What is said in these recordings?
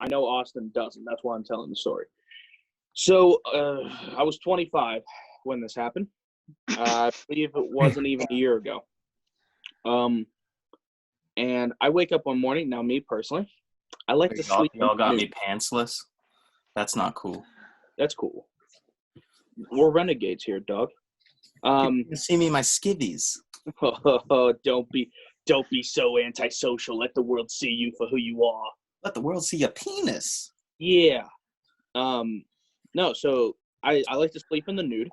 I know Austin doesn't. That's why I'm telling the story. So I was 25 when this happened. I believe it wasn't even a year ago. And I wake up one morning. Now, me personally, I like to sleep. Y'all got me pantsless. That's not cool. That's cool. We're renegades here, dog. You can see me in my skivvies. Don't be so antisocial. Let the world see you for who you are. Let the world see your penis. Yeah. No, so I like to sleep in the nude.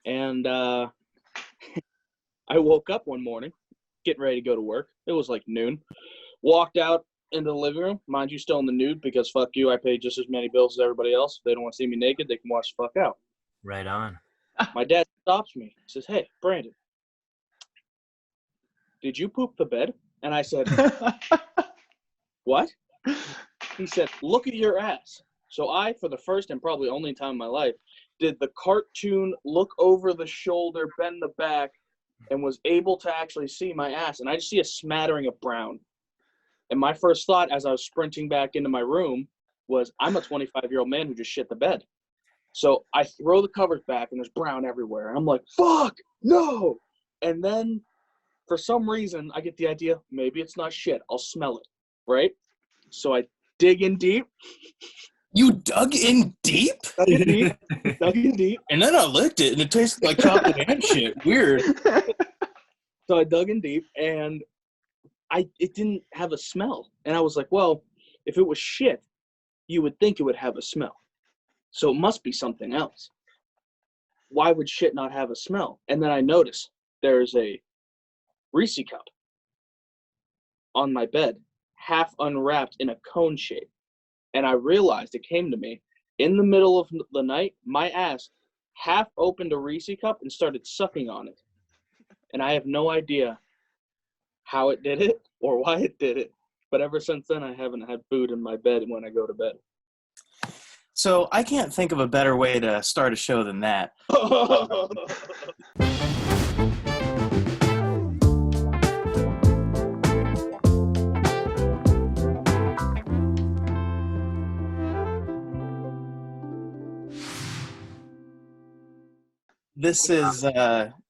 And I woke up one morning, getting ready to go to work. It was like noon. Walked out into the living room. Mind you, still in the nude because fuck you, I pay just as many bills as everybody else. If they don't want to see me naked, they can watch the fuck out. Right on. My dad stops me. He says, "Hey, Brandon, did you poop the bed?" And I said, "What?" He said, "Look at your ass." So I, for the first and probably only time in my life, did the cartoon look over the shoulder, bend the back, and was able to actually see my ass. And I just see a smattering of brown. And my first thought as I was sprinting back into my room was, I'm a 25-year-old man who just shit the bed. So I throw the covers back, and there's brown everywhere. And I'm like, fuck, no. And then for some reason, I get the idea, maybe it's not shit. I'll smell it, right? So I dig in deep. You dug in deep? Dug in deep. And then I licked it, and it tasted like chocolate and shit. Weird. So I dug in deep, and it didn't have a smell. And I was like, well, if it was shit, you would think it would have a smell. So it must be something else. Why would shit not have a smell? And then I noticed there's a Reese cup on my bed, half unwrapped in a cone shape. And I realized, it came to me, in the middle of the night, my ass half opened a Reese cup and started sucking on it. And I have no idea how it did it or why it did it. But ever since then, I haven't had food in my bed when I go to bed. So I can't think of a better way to start a show than that. This is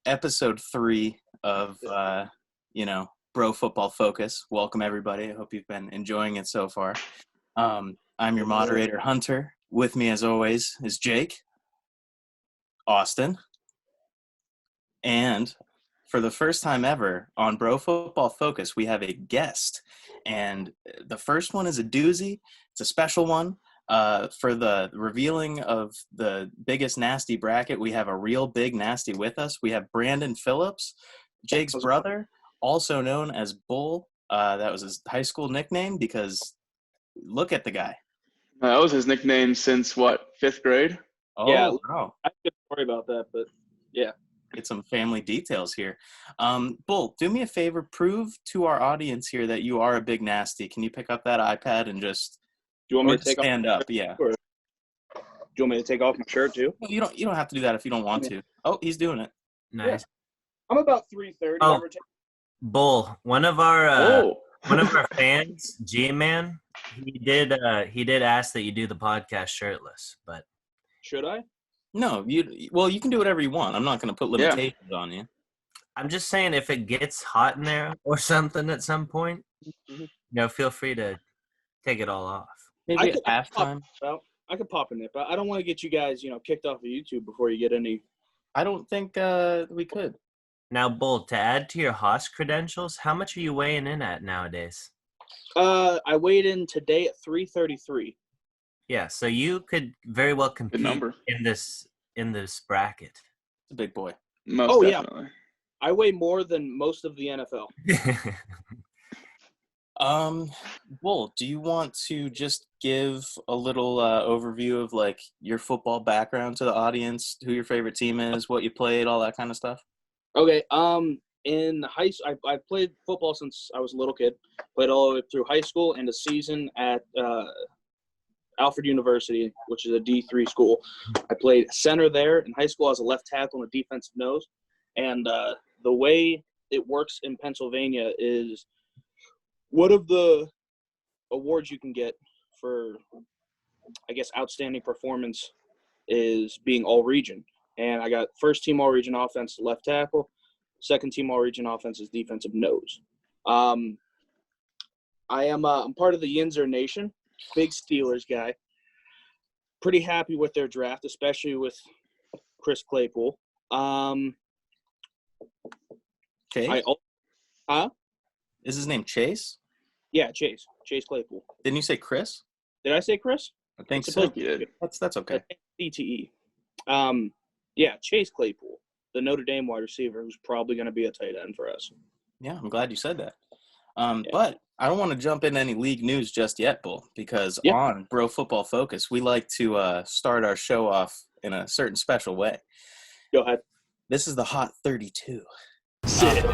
episode 3 of, Bro Football Focus. Welcome, everybody. I hope you've been enjoying it so far. I'm your moderator, Hunter. With me, as always, is Jake, Austin, and for the first time ever on Bro Football Focus, we have a guest. And the first one is a doozy. It's a special one. For the revealing of the biggest nasty bracket, we have a real big nasty with us. We have Brandon Phillips, Jake's brother, also known as Bull. That was his high school nickname because look at the guy. That was his nickname since, what, 5th grade? Oh, yeah, wow. I could worry about that, but yeah. Get some family details here. Bull, do me a favor. Prove to our audience here that you are a big nasty. Can you pick up that iPad and just... Do you want me to take stand off up? Yeah. Or do you want me to take off my shirt too? You don't have to do that if you don't want to. Oh, he's doing it. Nice. Yeah. I'm about 330. Oh, Bull, one of our fans, G-Man, he did ask that you do the podcast shirtless, but should I? No, you can do whatever you want. I'm not going to put limitations on you. I'm just saying if it gets hot in there or something at some point, feel free to take it all off. Maybe at halftime. I could pop in it, but I don't want to get you guys, kicked off of YouTube before you get any. I don't think we could. Now, Bull, to add to your Haas credentials, how much are you weighing in at nowadays? I weighed in today at 333. Yeah, so you could very well compete in this bracket. It's a big boy. Most definitely. Yeah. I weigh more than most of the NFL. Bull, do you want to just give a little overview of like your football background to the audience, who your favorite team is, what you played, all that kind of stuff? Okay. In high school, I played football since I was a little kid. Played all the way through high school and a season at Alfred University, which is a D3 school. I played center there. In high school, I was a left tackle and a defensive nose. And the way it works in Pennsylvania is one of the awards you can get for, I guess, outstanding performance is being all-region. And I got first-team all-region offense left tackle, second-team all-region offense is defensive nose. I'm part of the Yinzer Nation, big Steelers guy. Pretty happy with their draft, especially with Chris Claypool. Chase? Huh? Is his name Chase? Yeah, Chase Claypool. Didn't you say Chris? Did I say Chris? I think It's so. supposed to be. That's okay. CTE. Yeah, Chase Claypool, the Notre Dame wide receiver, who's probably going to be a tight end for us. Yeah, I'm glad you said that. But I don't want to jump into any league news just yet, Bull, because on Bro Football Focus, we like to start our show off in a certain special way. Go ahead. This is the Hot 32. Sit.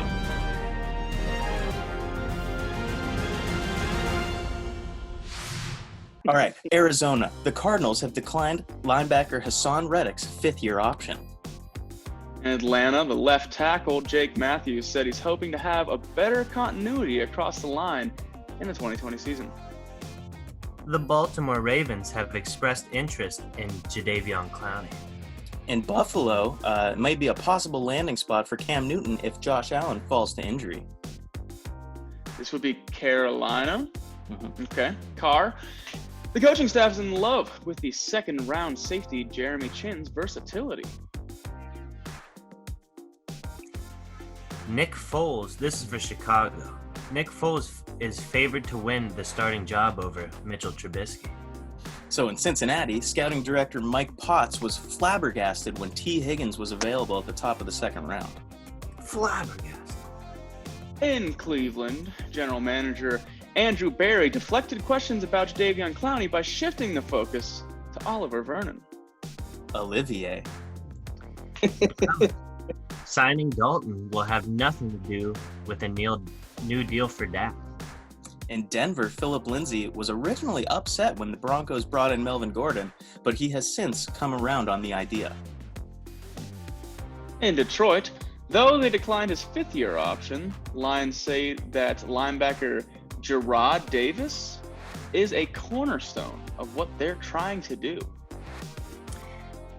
All right, Arizona. The Cardinals have declined linebacker Hassan Reddick's fifth-year option. In Atlanta, the left tackle, Jake Matthews, said he's hoping to have a better continuity across the line in the 2020 season. The Baltimore Ravens have expressed interest in Jadeveon Clowney. In Buffalo, it might be a possible landing spot for Cam Newton if Josh Allen falls to injury. This would be Carolina. Mm-hmm. Okay. Carr. The coaching staff is in love with the second-round safety Jeremy Chinn's versatility. Nick Foles, this is for Chicago. Nick Foles is favored to win the starting job over Mitchell Trubisky. So in Cincinnati, scouting director Mike Potts was flabbergasted when T. Higgins was available at the top of the second round. Flabbergasted. In Cleveland, general manager Andrew Berry deflected questions about Jadeveon Clowney by shifting the focus to Oliver Vernon. Olivier. Signing Dalton will have nothing to do with a new deal for Dak. In Denver, Philip Lindsay was originally upset when the Broncos brought in Melvin Gordon, but he has since come around on the idea. In Detroit, though they declined his fifth-year option, Lions say that linebacker Gerard Davis is a cornerstone of what they're trying to do.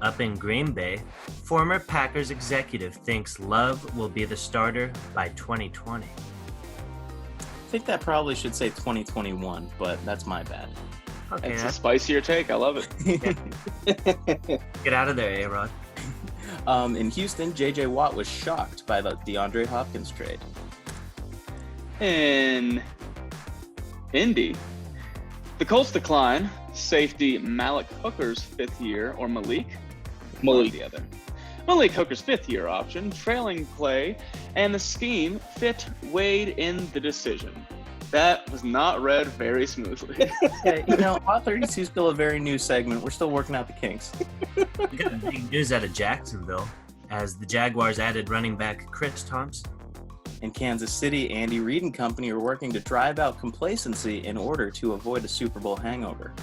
Up in Green Bay, former Packers executive thinks Love will be the starter by 2020. I think that probably should say 2021, but that's my bad. Okay, It's a spicier take. I love it. get out of there, A-Rod. In Houston, J.J. Watt was shocked by the DeAndre Hopkins trade. In Indy, the Colts decline safety Malik Hooker's fifth year, or Malik Hooker's fifth-year option, trailing play, and the scheme fit weighed in the decision. That was not read very smoothly. Yeah, Hot 32 is still a very new segment. We're still working out the kinks. We got big news out of Jacksonville as the Jaguars added running back Chris Thompson. In Kansas City, Andy Reid and company are working to drive out complacency in order to avoid a Super Bowl hangover.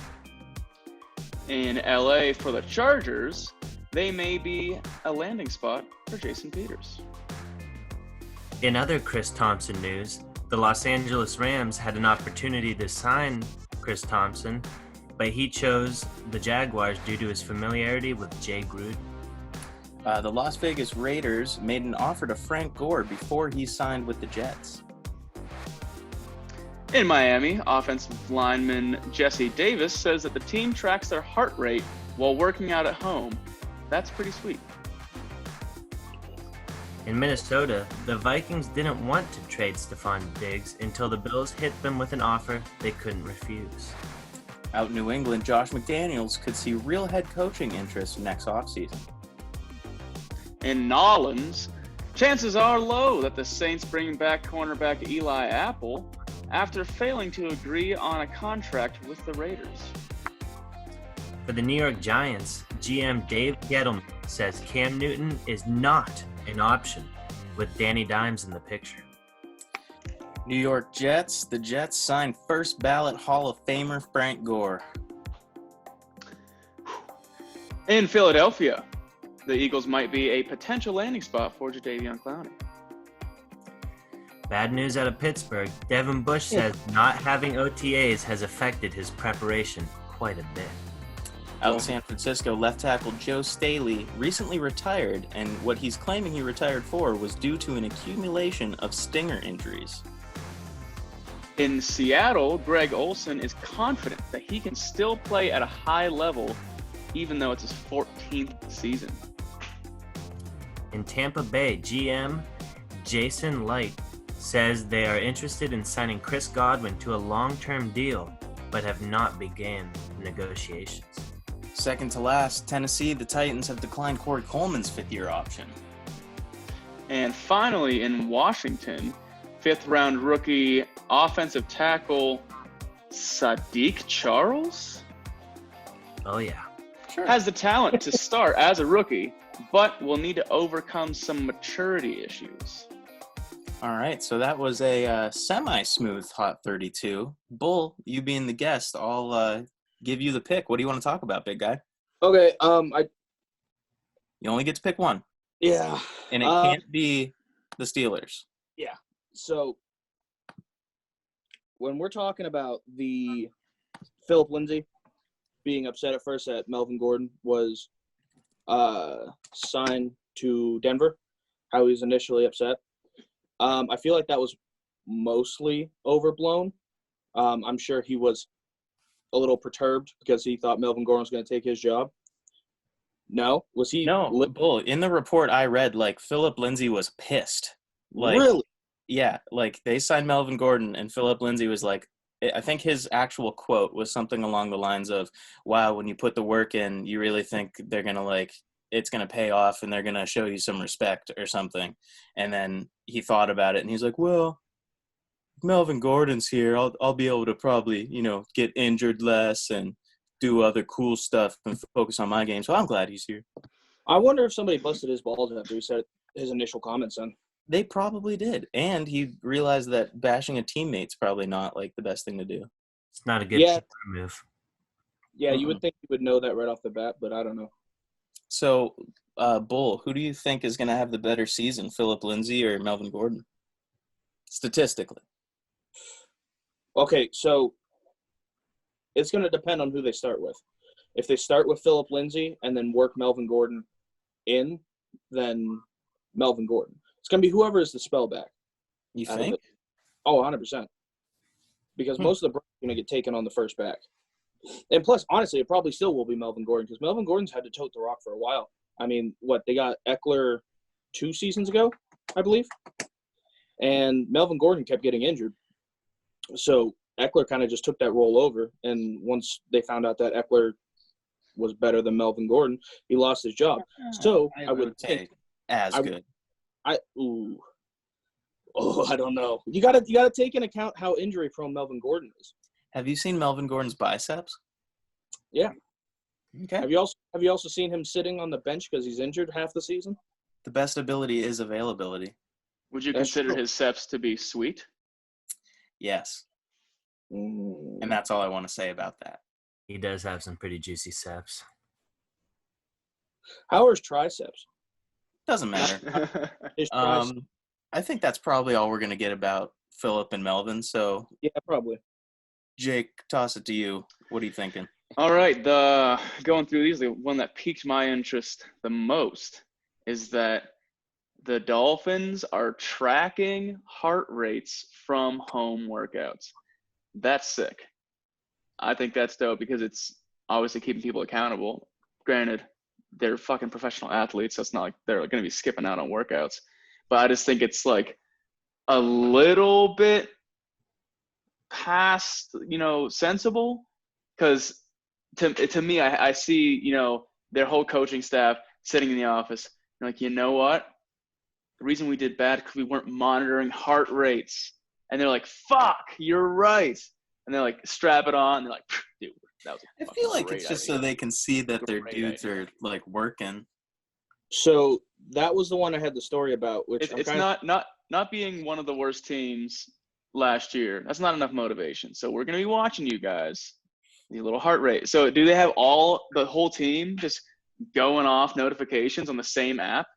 In LA, for the Chargers, they may be a landing spot for Jason Peters. In other Chris Thompson news, the Los Angeles Rams had an opportunity to sign Chris Thompson, but he chose the Jaguars due to his familiarity with Jay Gruden. The Las Vegas Raiders made an offer to Frank Gore before he signed with the Jets. In Miami, offensive lineman Jesse Davis says that the team tracks their heart rate while working out at home. That's pretty sweet. In Minnesota, the Vikings didn't want to trade Stephon Diggs until the Bills hit them with an offer they couldn't refuse. Out in New England, Josh McDaniels could see real head coaching interest next offseason. In Nolans, chances are low that the Saints bring back cornerback Eli Apple after failing to agree on a contract with the Raiders. For the New York Giants, GM Dave Gettleman says Cam Newton is not an option with Danny Dimes in the picture. New York Jets, the Jets signed first ballot Hall of Famer Frank Gore. In Philadelphia, the Eagles might be a potential landing spot for Jadeveon Clowney. Bad news out of Pittsburgh. Devin Bush says not having OTAs has affected his preparation quite a bit. Out in San Francisco, left tackle Joe Staley recently retired, and what he's claiming he retired for was due to an accumulation of stinger injuries. In Seattle, Greg Olson is confident that he can still play at a high level, even though it's his 14th season. In Tampa Bay, GM Jason Light says they are interested in signing Chris Godwin to a long-term deal, but have not begun negotiations. Second to last, Tennessee, the Titans have declined Corey Coleman's fifth-year option. And finally, in Washington, fifth-round rookie offensive tackle Sadiq Charles Oh yeah. Sure. has the talent to start as a rookie, but will need to overcome some maturity issues. All right, so that was a semi-smooth Hot 32. Bull, you being the guest, I'll give you the pick. What do you want to talk about, big guy? Okay. You only get to pick one, Yeah. and it can't be the Steelers. Yeah. So when we're talking about the Philip Lindsay being upset at first that Melvin Gordon was signed to Denver, how he was initially upset, I feel like that was mostly overblown. I'm sure he was a little perturbed because he thought Melvin Gordon was going to take his job. No? Was he? No, Bull, in the report I read, like, Philip Lindsay was pissed. Like, Really? yeah, like, they signed Melvin Gordon, and Philip Lindsay was like, I think his actual quote was something along the lines of, wow, when you put the work in, you really think they're going to, like, it's going to pay off and they're going to show you some respect or something. And then he thought about it, and he's like, well, Melvin Gordon's here. I'll be able to probably, get injured less and do other cool stuff and focus on my game. So I'm glad he's here. I wonder if somebody busted his balls after he said his initial comments then. They probably did. And he realized that bashing a teammate's probably not, like, the best thing to do. It's not a good move. Yeah, you would think you would know that right off the bat, but I don't know. So, Bull, who do you think is going to have the better season, Philip Lindsay or Melvin Gordon? Statistically. Okay, so it's going to depend on who they start with. If they start with Philip Lindsay and then work Melvin Gordon in, then Melvin Gordon. It's going to be whoever is the spellback. You think? Oh, 100%. Because most of the breaks are going to get taken on the first back. And plus, honestly, it probably still will be Melvin Gordon because Melvin Gordon's had to tote the rock for a while. I mean, they got Eckler 2 seasons ago, I believe. And Melvin Gordon kept getting injured. So Eckler kind of just took that role over. And once they found out that Eckler was better than Melvin Gordon, he lost his job. So I would think good. I don't know. You gotta take into account how injury prone Melvin Gordon is. Have you seen Melvin Gordon's biceps? Yeah. Okay. Have you also seen him sitting on the bench because he's injured half the season? The best ability is availability. Would you That's consider true. his steps to be sweet? Yes. And that's all I want to say about that. He does have some pretty juicy steps. How are his triceps? Doesn't matter. His triceps. I think that's probably all we're going to get about Philip and Melvin. So, Yeah, probably. Jake, toss it to you. What are you thinking? All right, going through these, the one that piqued my interest the most is that the Dolphins are tracking heart rates from home workouts. That's sick. I think that's dope because it's obviously keeping people accountable. Granted, they're fucking professional athletes, so it's not like they're going to be skipping out on workouts. But I just think it's like a little bit past, sensible, because to me, I see, their whole coaching staff sitting in the office, like, you know what? The reason we did bad because we weren't monitoring heart rates. And they're like, fuck, you're right. And they're like, strap it on. And they're like, dude, that was a I feel like it's great just idea. so they can see that their Great dudes idea. are, like, working. So that was the one I had the story about, which It's not being one of the worst teams last year. That's not enough motivation. So we're going to be watching you guys, the little heart rate. So do they have the whole team just going off notifications on the same app?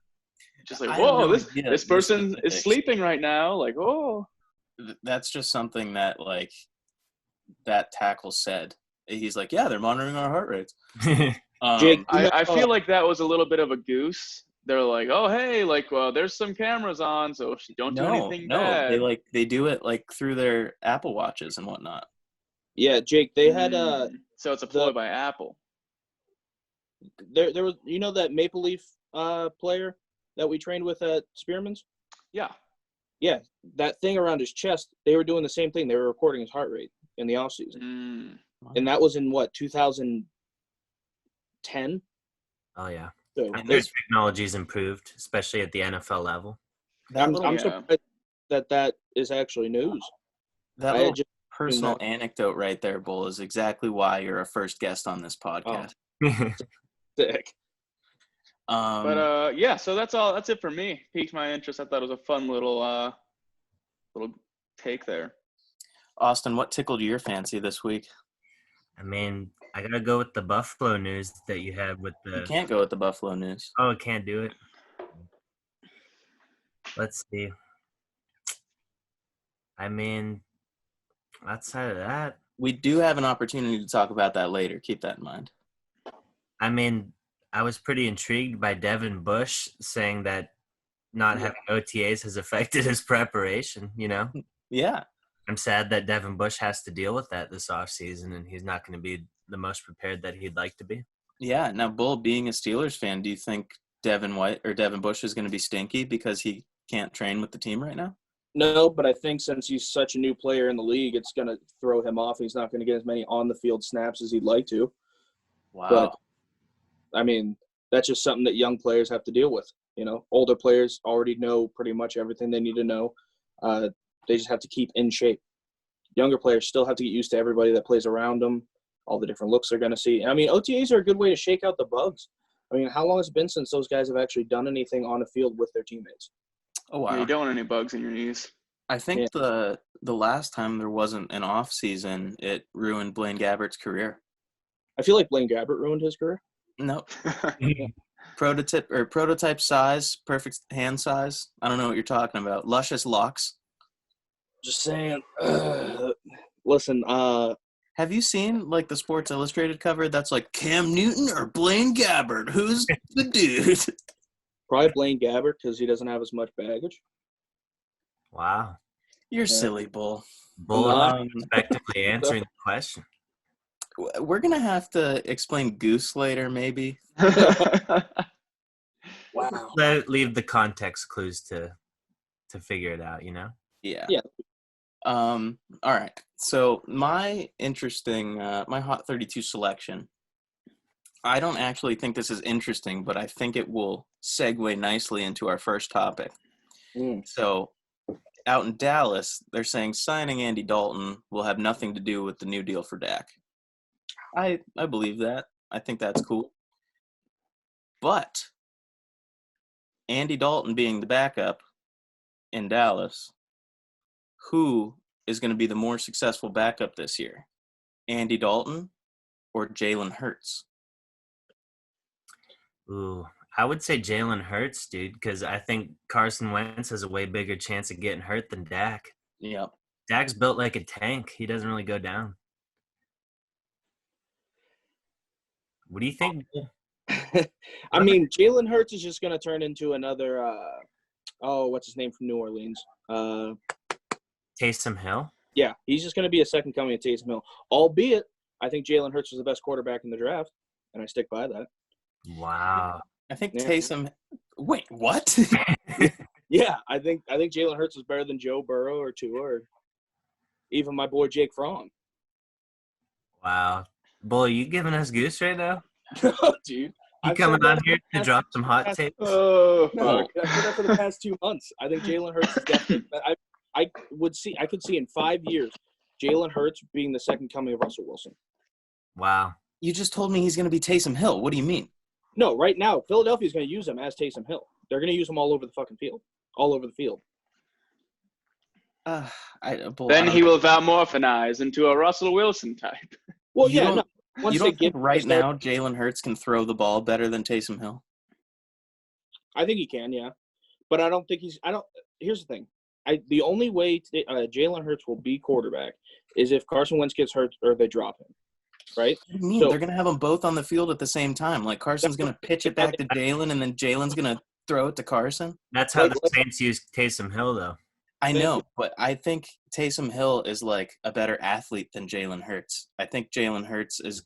Just like, I have whoa, no this idea this the person is specifics. sleeping right now. Like, oh. That's just something that like that tackle said. He's like, yeah, they're monitoring our heart rates. Jake, I feel like that was a little bit of a goose. They're like, oh, hey, like, well, there's some cameras on, so don't do anything bad. They do it like through their Apple Watches and whatnot. yeah, Jake, they had So it's a ploy by Apple. there was that Maple Leaf player that we trained with at Spearman's? Yeah. Yeah, that thing around his chest, they were doing the same thing. They were recording his heart rate in the offseason. And that was in what, 2010? Oh yeah. So And their technology's improved, especially at the NFL level. I'm surprised that is actually news. That little personal anecdote right there, Bull, is exactly why you're a first guest on this podcast. Sick. But yeah, so that's all. That's it for me. Piqued my interest. I thought it was a fun little take there. Austin, what tickled your fancy this week? I mean, I gotta go with the Buffalo news that you had with the. You can't go with the Buffalo news. Oh, I can't do it. Let's see. I mean, outside of that, we do have an opportunity to talk about that later. Keep that in mind. I mean, I was pretty intrigued by Devin Bush saying that not having OTAs has affected his preparation, Yeah. I'm sad that Devin Bush has to deal with that this offseason, and he's not going to be the most prepared that he'd like to be. Yeah. Now, Bull, being a Steelers fan, do you think Devin Bush is going to be stinky because he can't train with the team right now? No, but I think since he's such a new player in the league, it's going to throw him off. He's not going to get as many on-the-field snaps as he'd like to. Wow. But, I mean, that's just something that young players have to deal with. Older players already know pretty much everything they need to know. They just have to keep in shape. Younger players still have to get used to everybody that plays around them, all the different looks they're going to see. I mean, OTAs are a good way to shake out the bugs. I mean, how long has it been since those guys have actually done anything on the field with their teammates? Oh, wow. Yeah, you don't want any bugs in your knees. I think the last time there wasn't an off season, it ruined Blaine Gabbert's career. I feel like Blaine Gabbert ruined his career. Nope. Prototype size, perfect hand size. I don't know what you're talking about. Luscious locks. Just saying. Listen, have you seen like the Sports Illustrated cover that's like Cam Newton or Blaine Gabbert? Who's the dude? Probably Blaine Gabbert because he doesn't have as much baggage. Wow. You're silly, Bull. Bull effectively answering the question. We're going to have to explain Goose later, maybe. Wow. Leave the context clues to figure it out, Yeah. Yeah. All right. So my interesting, my Hot 32 selection, I don't actually think this is interesting, but I think it will segue nicely into our first topic. So out in Dallas, they're saying signing Andy Dalton will have nothing to do with the new deal for Dak. I believe that. I think that's cool. But Andy Dalton being the backup in Dallas, who is going to be the more successful backup this year? Andy Dalton or Jalen Hurts? Ooh, I would say Jalen Hurts, dude, because I think Carson Wentz has a way bigger chance of getting hurt than Dak. Yep. Dak's built like a tank. He doesn't really go down. What do you think? I mean, Jalen Hurts is just going to turn into another, what's his name from New Orleans? Taysom Hill? Yeah, he's just going to be a second coming of Taysom Hill. Albeit, I think Jalen Hurts was the best quarterback in the draft, and I stick by that. Wow. I think Taysom – wait, what? Yeah, I think Jalen Hurts is better than Joe Burrow or Tua or even my boy Jake Fromm. Wow. Boy, you giving us goose right now? No, dude. You coming on here to drop some hot takes? No, I've said that for the past 2 months. I think Jalen Hurts is definitely – I could see in 5 years Jalen Hurts being the second coming of Russell Wilson. Wow. You just told me he's going to be Taysom Hill. What do you mean? No, right now, Philadelphia's going to use him as Taysom Hill. They're going to use him all over the fucking field. All over the field. Then he will metamorphosize into a Russell Wilson type. Well, you yeah, don't, no. You don't think right now Jalen Hurts can throw the ball better than Taysom Hill? I think he can, yeah. but I don't think he's. I don't. Here's the thing. The only way Jalen Hurts will be quarterback is if Carson Wentz gets hurt or they drop him, right? What do you mean? So- They're going to have them both on the field at the same time. Like Carson's going to pitch it back to Jalen, and then Jalen's going to throw it to Carson. That's how Like- the Saints use Taysom Hill, though. I Thank know, you. but I think Taysom Hill is like a better athlete than Jalen Hurts. I think Jalen Hurts is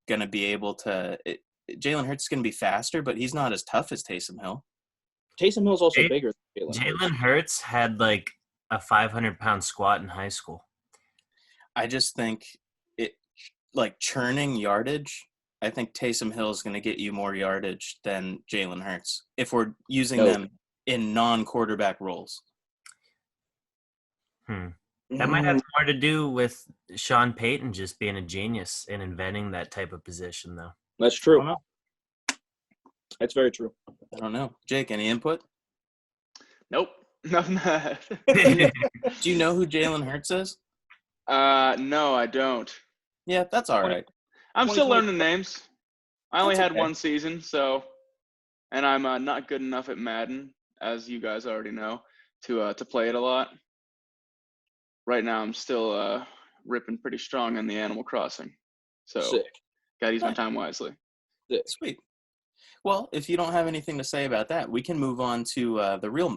going to be able to Jalen Hurts is going to be faster, but he's not as tough as Taysom Hill. Taysom Hill's also Jay- bigger than Jalen. Jalen Hurts had like a 500-pound squat in high school. I just think it like churning yardage. I think Taysom Hill is going to get you more yardage than Jalen Hurts if we're using No. them in non-quarterback roles. That might have more to do with Sean Payton just being a genius in inventing that type of position, though. That's I true. don't know. That's very true. I don't know. Jake, any input? Nope. Nothing. Do you know who Jalen Hurts is? No, I don't. Yeah, that's all right. I'm still 2020 learning names. I only That's had okay. one season, and I'm not good enough at Madden, as you guys already know, to play it a lot. Right now, I'm still ripping pretty strong in the Animal Crossing, so Sick. gotta use my Nice. time wisely. Sweet. Well, if you don't have anything to say about that, we can move on to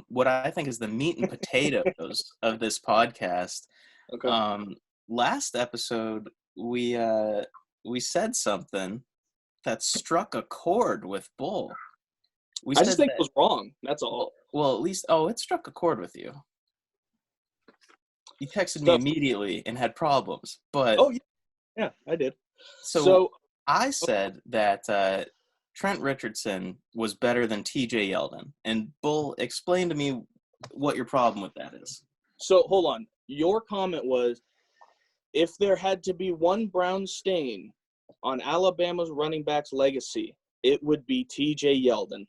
what I think is the meat and potatoes of this podcast. Okay. Last episode, we said something that struck a chord with Bull. We I just said think it was wrong. That's all. well, at least it struck a chord with you. You texted me So- immediately and had problems, but Oh yeah, I did. so I said that Trent Richardson was better than TJ Yeldon. And Bull, explain to me what your problem with that is. So hold on. Your comment was, if there had to be one brown stain on Alabama's running back's legacy, it would be TJ Yeldon.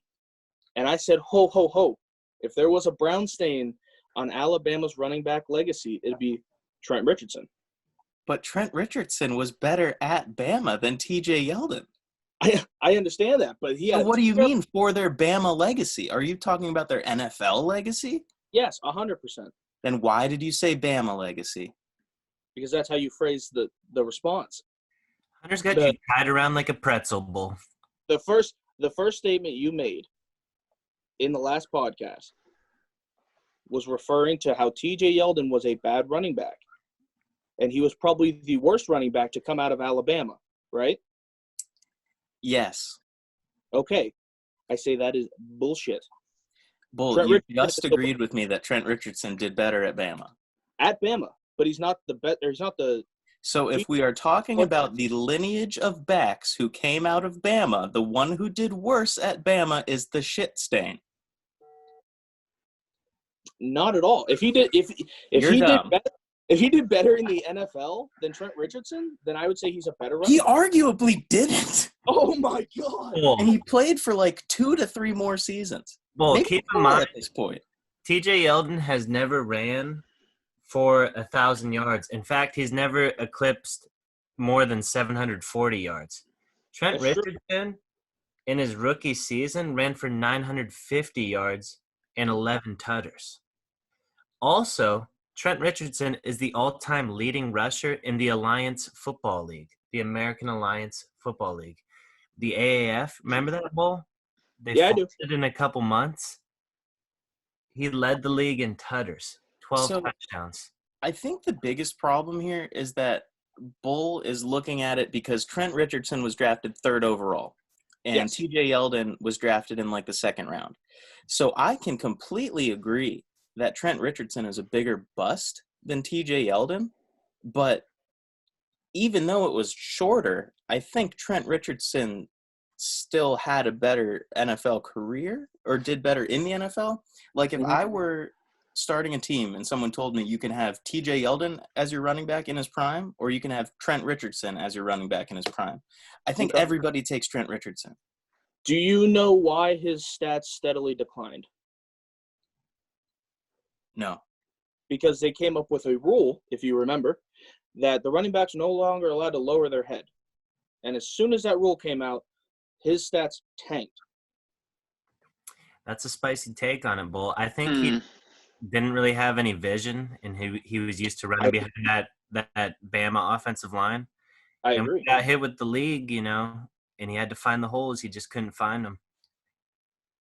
And I said, ho, ho, ho. If there was a brown stain on Alabama's running back legacy, it'd be Trent Richardson. But Trent Richardson was better at Bama than TJ Yeldon. I understand that, but he So had what do you mean for their Bama legacy? Are you talking about their NFL legacy? Yes, 100%. Then why did you say Bama legacy? Because that's how you phrase the response. Hunter's got The- you tied around like a pretzel, Bull. The first statement you made in the last podcast was referring to how TJ Yeldon was a bad running back. And he was probably the worst running back to come out of Alabama, right? Yes. Okay. I say that is bullshit. Bull, Trent you Richardson just is agreed with me that Trent Richardson did better at Bama. At Bama, but he's not the So if we are talking about the lineage of backs who came out of Bama, the one who did worse at Bama is the shit stain. not at all. If he did You're dumb. if he did better in the NFL than Trent Richardson, then I would say he's a better running He back. arguably didn't. Oh my god. Bull, And he played for like 2 to 3 more seasons. Bull, Maybe keep in 4 mind, at this point. TJ Yeldon has never ran for 1,000 yards. In fact, he's never eclipsed more than 740 yards. Trent That's true. Richardson, in his rookie season, ran for 950 yards and 11 tutters. Also, Trent Richardson is the all-time leading rusher in the Alliance Football League, the American Alliance Football League. The AAF, remember that, Bull? They Yeah, I do. folded in a couple months. He led the league in tutters, 12 So- touchdowns. I think the biggest problem here is that Bull is looking at it because Trent Richardson was drafted 3rd overall. And Yes. TJ Yeldon was drafted in like the 2nd round. So I can completely agree that Trent Richardson is a bigger bust than TJ Yeldon. But even though it was shorter, I think Trent Richardson still had a better NFL career or did better in the NFL. Like if Mhm. I were starting a team and someone told me you can have TJ Yeldon as your running back in his prime or you can have Trent Richardson as your running back in his prime, I think Okay. everybody takes Trent Richardson. Do you know why his stats steadily declined? No. Because they came up with a rule, if you remember, that the running backs are no longer allowed to lower their head. And as soon as that rule came out, his stats tanked. That's a spicy take on it, Bull. I think he didn't really have any vision, and he was used to running behind that Bama offensive line. I And when agree. he got hit with the league, and he had to find the holes, he just couldn't find them.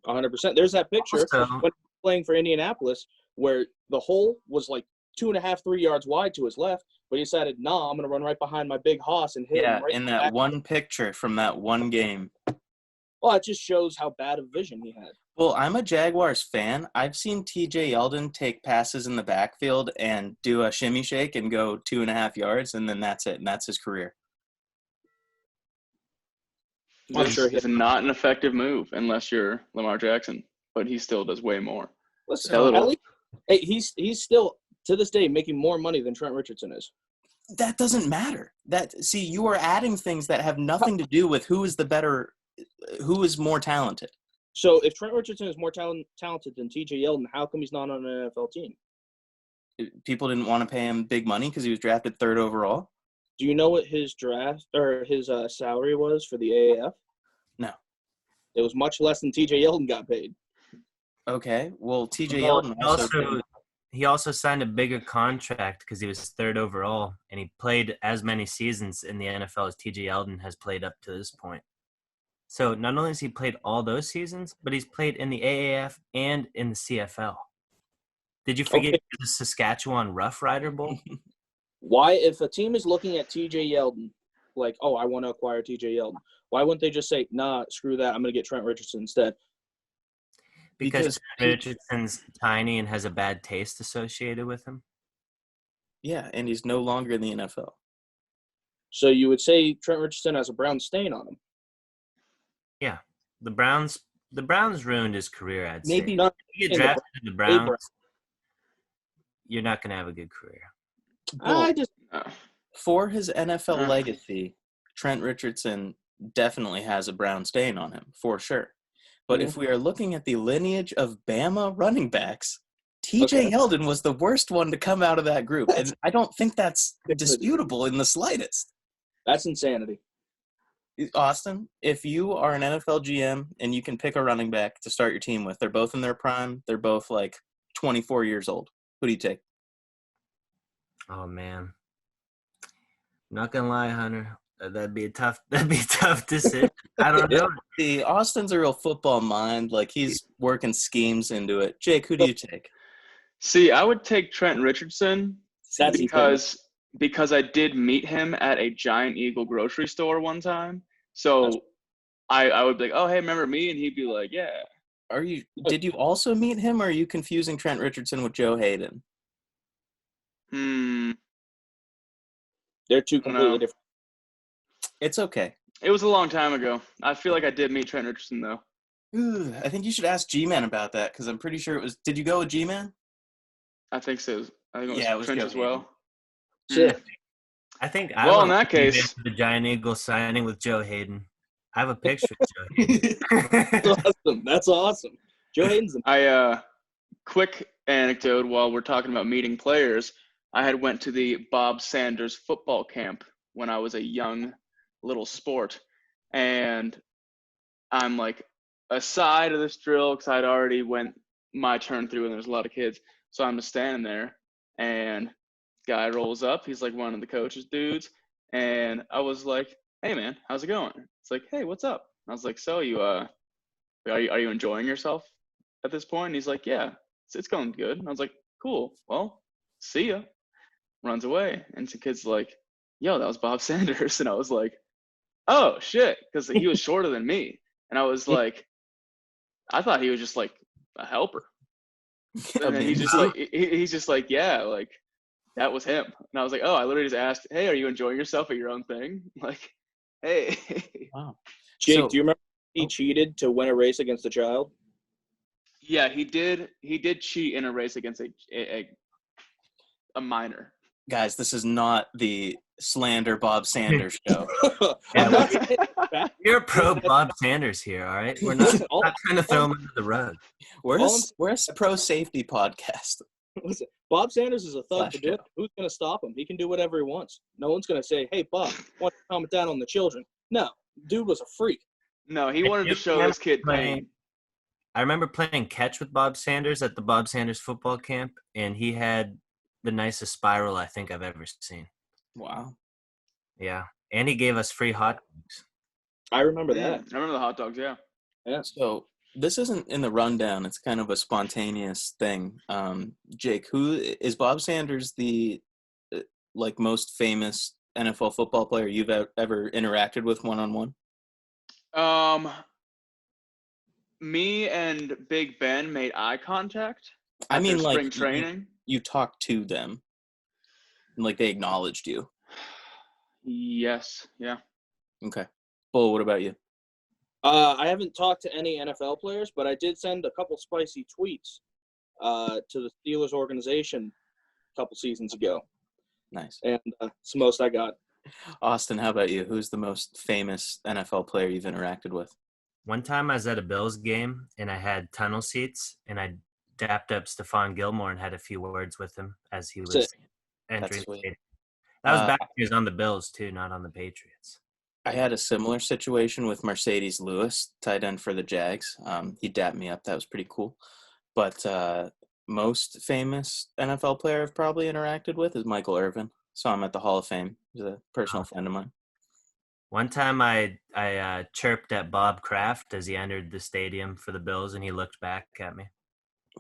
100%. There's that picture Also, when he was playing for Indianapolis where the hole was like 2.5, 3 yards wide to his left, but he decided, nah, I'm going to run right behind my big hoss and hit him right in in the that back. one picture from that one game. Well, it just shows how bad of vision he had. Well, I'm a Jaguars fan. I've seen TJ Yeldon take passes in the backfield and do a shimmy shake and go 2.5 yards, and then that's it, and that's his career. It's not an effective move unless you're Lamar Jackson, but he still does way more. Listen, at least, hey, he's still, to this day, making more money than Trent Richardson is. That doesn't matter. See, you are adding things that have nothing to do with who is more talented. So if Trent Richardson is more talented than TJ Yeldon, how come he's not on an NFL team? People didn't want to pay him big money because he was drafted 3rd overall. Do you know what his draft or his salary was for the AAF? No. It was much less than TJ Yeldon got paid. Okay. Well, TJ Yeldon he also signed a bigger contract because he was 3rd overall, and he played as many seasons in the NFL as TJ Yeldon has played up to this point. So not only has he played all those seasons, but he's played in the AAF and in the CFL. Did you forget the Saskatchewan Rough Rider Bowl? Why, if a team is looking at TJ Yeldon, like, oh, I want to acquire TJ Yeldon, why wouldn't they just say, nah, screw that, I'm going to get Trent Richardson instead? Because Trent Richardson's tiny and has a bad taste associated with him. Yeah, and he's no longer in the NFL. So you would say Trent Richardson has a brown stain on him? Yeah. The Browns ruined his career, I'd say. Maybe not. If you get drafted to the Browns, you're not going to have a good career. For his NFL legacy, Trent Richardson definitely has a brown stain on him, for sure. But if we are looking at the lineage of Bama running backs, TJ Yeldon was the worst one to come out of that group. And I don't think that's disputable in the slightest. That's insanity. Austin, if you are an NFL GM and you can pick a running back to start your team with, they're both in their prime, they're both like 24 years old. Who do you take? Oh, man. I'm not going to lie, Hunter. That'd be a tough decision. I don't know. See, Austin's a real football mind. Like, he's working schemes into it. Jake, who do you take? See, I would take Trent Richardson because I did meet him at a Giant Eagle grocery store one time. So I would be like, oh, hey, remember me? And he'd be like, yeah. Did you also meet him, or are you confusing Trent Richardson with Joe Hayden? They're two completely different. It's okay. It was a long time ago. I feel like I did meet Trent Richardson, though. I think you should ask G-Man about that, because I'm pretty sure it was – did you go with G-Man? I think so. I think it was Trent as well. Shit. I think in that case – the Giant Eagle signing with Joe Hayden. I have a picture of Joe Hayden. That's awesome. Joe Hayden's quick anecdote while we're talking about meeting players. I had went to the Bob Sanders football camp when I was a young little sport. And I'm like aside of this drill because I'd already went my turn through and there's a lot of kids. So I'm just standing there and guy rolls up. He's like one of the coaches dudes. And I was like, hey man, how's it going? It's like, hey, what's up? I was like, so you are you enjoying yourself at this point? And he's like, yeah, it's going good. And I was like, cool. Well, see ya. Runs away. And some kid's like, yo, that was Bob Sanders. And I was like, oh shit, because he was shorter than me. And I was like, I thought he was just like a helper. And then he's just like, yeah, like that was him. And I was like, oh, I literally just asked, hey, are you enjoying yourself at your own thing? Like, hey. Wow. Jake, do you remember he cheated to win a race against a child? Yeah, he did. He did cheat in a race against a minor. Guys, this is not the slander Bob Sanders show. You're pro Bob Sanders here, all right? We're not trying to throw him under the rug. We're a pro safety podcast. Listen, Bob Sanders is a thug to do it. Who's going to stop him? He can do whatever he wants. No one's going to say, hey, Bob, why don't you comment down on the children? No, dude was a freak. No, he wanted to show his kid pain. I remember playing catch with Bob Sanders at the Bob Sanders football camp, and he had the nicest spiral I think I've ever seen. Wow. Yeah, and he gave us free hot dogs. I remember that. I remember the hot dogs. Yeah. Yeah. So this isn't in the rundown. It's kind of a spontaneous thing. Jake, who is Bob Sanders the like most famous NFL football player you've ever interacted with one-on-one? Me and Big Ben made eye contact. I mean, like spring training. You talked to them, and like they acknowledged you. Yes. Yeah. Okay. Bull, what about you? I haven't talked to any NFL players, but I did send a couple spicy tweets to the Steelers organization a couple seasons ago, Nice. and it's the most I got. Austin, how about you? Who's the most famous NFL player you've interacted with? One time I was at a Bills game, and I had tunnel seats, and I dapped up Stephon Gilmore and had a few words with him as he was entering the sweet. stadium. That was back when he was on the Bills, too, not on the Patriots. I had a similar situation with Mercedes Lewis, tight end for the Jags. He dapped me up. That was pretty cool. But most famous NFL player I've probably interacted with is Michael Irvin. Saw him at the Hall of Fame. He's a personal friend of mine. One time I chirped at Bob Kraft as he entered the stadium for the Bills, and he looked back at me.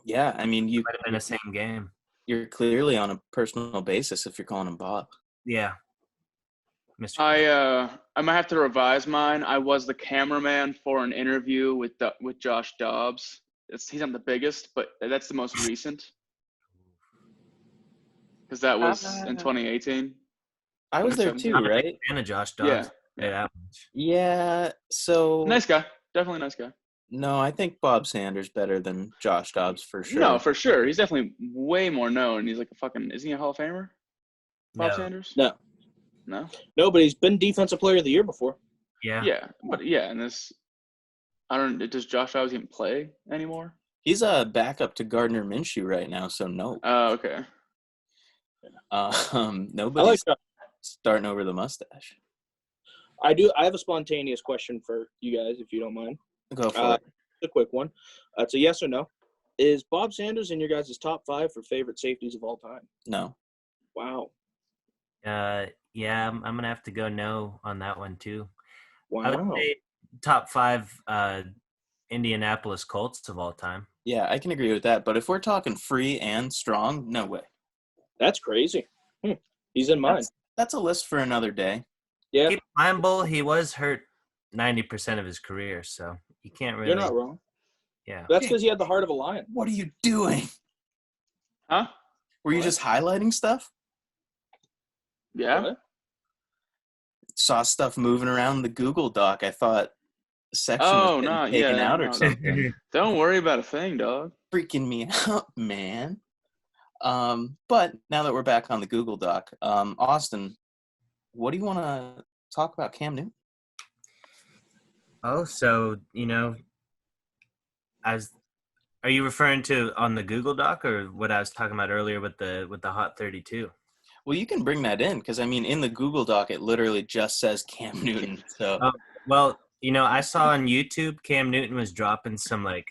Yeah, I mean, you Might have been the same game. You're clearly on a personal basis if you're calling him Bob. Yeah. Mr. I might have to revise mine. I was the cameraman for an interview with Josh Dobbs. He's not the biggest, but that's the most recent. Because that was in 2018. I was there too, I'm a right? big fan of Josh Dobbs. Yeah. Yeah. So Nice guy. Definitely nice guy. No, I think Bob Sanders better than Josh Dobbs for sure. No, for sure. He's definitely way more known. He's like isn't he a Hall of Famer? Bob Sanders? No. No? No, but he's been Defensive Player of the Year before. Yeah. Yeah. But yeah, and does Josh Dobbs even play anymore? He's a backup to Gardner Minshew right now, so no. Oh, okay. Nobody's starting over the mustache. I have a spontaneous question for you guys, if you don't mind. Go for it. A quick one. It's a yes or no. Is Bob Sanders in your guys' top 5 for favorite safeties of all time? No. Wow. Yeah, I'm gonna have to go no on that one too. Wow. I would say top 5 Indianapolis Colts of all time. Yeah, I can agree with that. But if we're talking free and strong, no way. That's crazy. He's in mine. That's a list for another day. Yeah. Keep in mind, Bull, he was hurt 90% of his career, so you can't really. You're not wrong. Yeah. That's because he had the heart of a lion. What are you doing? Huh? Were you just highlighting stuff? Yeah. What? Saw stuff moving around the Google Doc. I thought a section was getting taken out or something. Don't worry about a thing, dog. Freaking me out, man. But now that we're back on the Google Doc, Austin, what do you want to talk about Cam Newton? Oh, so are you referring to on the Google Doc or what I was talking about earlier with the Hot 32? Well, you can bring that in because I mean, in the Google Doc, it literally just says Cam Newton. So, well, I saw on YouTube Cam Newton was dropping some like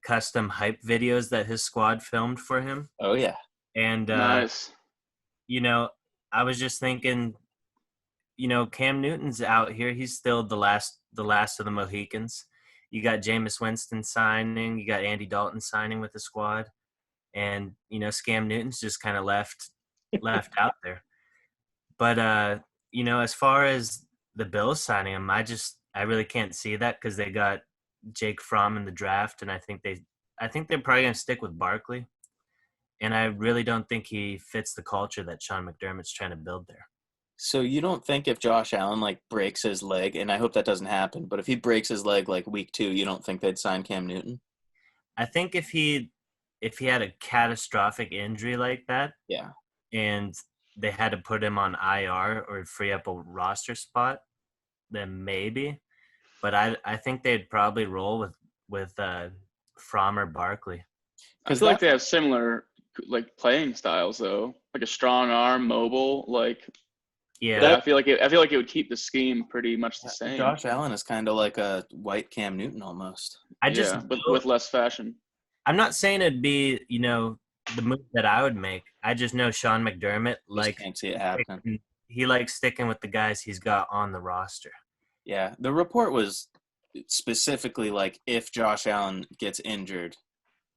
custom hype videos that his squad filmed for him. Oh yeah, and nice. I was just thinking, Cam Newton's out here. He's still the last of the Mohicans. You got Jameis Winston signing. You got Andy Dalton signing with the squad. And, Cam Newton's just kind of left out there. But, as far as the Bills signing him, I really can't see that because they got Jake Fromm in the draft. And I think they're probably going to stick with Barkley. And I really don't think he fits the culture that Sean McDermott's trying to build there. So you don't think if Josh Allen breaks his leg, and I hope that doesn't happen, but if he breaks his leg week 2, you don't think they'd sign Cam Newton? I think if he had a catastrophic injury like that, yeah, and they had to put him on IR or free up a roster spot, then maybe. But I think they'd probably roll with Fromm or Barkley. I feel like they have similar playing styles though, like a strong arm, mobile, Yeah. But I feel like it would keep the scheme pretty much the same. Josh Allen is kind of like a white Cam Newton almost. With less fashion. I'm not saying it'd be, the move that I would make. I just know Sean McDermott Can't see it happening. He likes sticking with the guys he's got on the roster. Yeah, the report was specifically like if Josh Allen gets injured,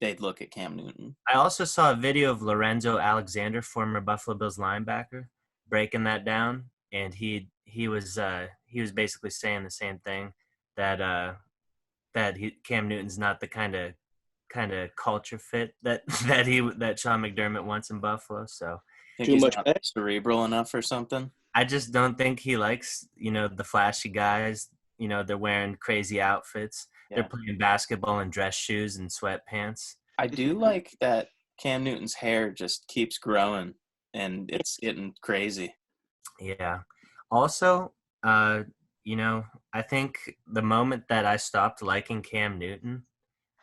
they'd look at Cam Newton. I also saw a video of Lorenzo Alexander, former Buffalo Bills linebacker, breaking that down, and he was basically saying the same thing, that Cam Newton's not the kind of culture fit that Sean McDermott wants in Buffalo. So Think he's not cerebral enough or something. I just don't think he likes the flashy guys. They're wearing crazy outfits. Yeah. They're playing basketball in dress shoes and sweatpants. I do like that Cam Newton's hair just keeps growing and it's getting crazy. Yeah. Also, I think the moment that I stopped liking Cam Newton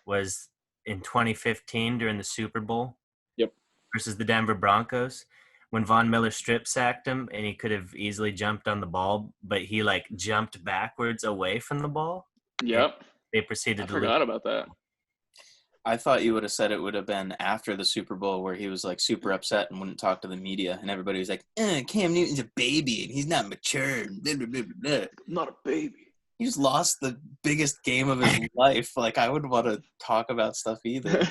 was in 2015 during the Super Bowl. Yep. Versus the Denver Broncos, when Von Miller strip sacked him and he could have easily jumped on the ball, but he jumped backwards away from the ball. Yep. They proceeded I to forgot about that. I thought you would have said it would have been after the Super Bowl where he was super upset and wouldn't talk to the media, and everybody was like, Cam Newton's a baby and he's not mature. Blah, blah, blah, blah. Not a baby. He just lost the biggest game of his life. I wouldn't want to talk about stuff either.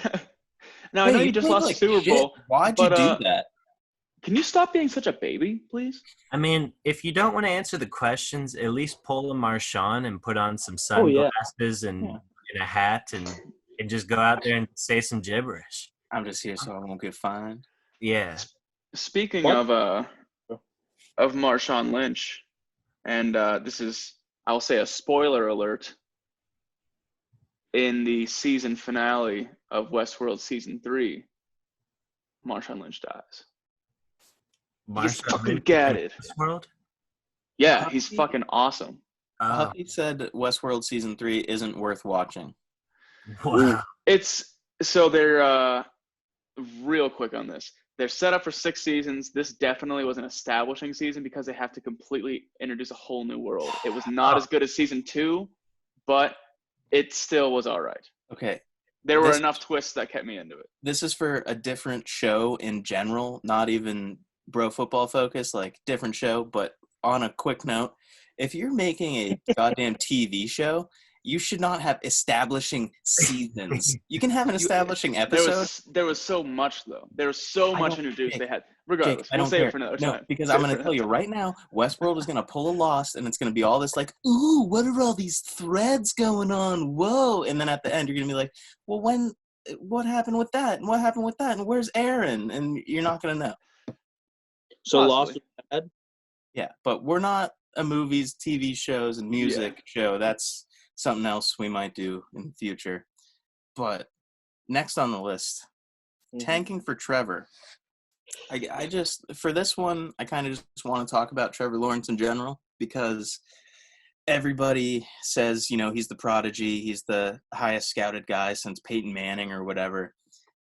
Now, I know you just lost the Super Bowl. Why'd you do that? Can you stop being such a baby, please? I mean, if you don't want to answer the questions, at least pull a Marshawn and put on some sunglasses and a hat and just go out there and say some gibberish. I'm just here so I won't get fined. Yeah. Speaking of Marshawn Lynch, and this is, I'll say, a spoiler alert. In the season finale of Westworld Season 3, Marshawn Lynch dies. He's fucking gatted. Westworld? Yeah, he's fucking awesome. He said Westworld Season 3 isn't worth watching. Wow. They're real quick on this. They're set up for 6 seasons. This definitely was an establishing season because they have to completely introduce a whole new world. It was not as good as Season 2, but it still was all right. Okay. There were enough twists that kept me into it. This is for a different show in general, not even Bro Football Focus, different show. But on a quick note, if you're making a goddamn TV show, you should not have establishing seasons. You can have an establishing episode. There was so much, though. There was so much introduced. They had, regardless. Jake, we'll save it for another time. No, because I'm going to tell you right now, Westworld is going to pull a Lost, and it's going to be all this ooh, what are all these threads going on? Whoa. And then at the end, you're going to be like, well, what happened with that? And what happened with that? And where's Aaron? And you're not going to know. So Lost was bad? Yeah, but we're not a movies, TV shows, and music show. That's something else we might do in the future. But next on the list, tanking for Trevor. I just, for this one, I kind of just want to talk about Trevor Lawrence in general because everybody says, he's the prodigy. He's the highest scouted guy since Peyton Manning or whatever.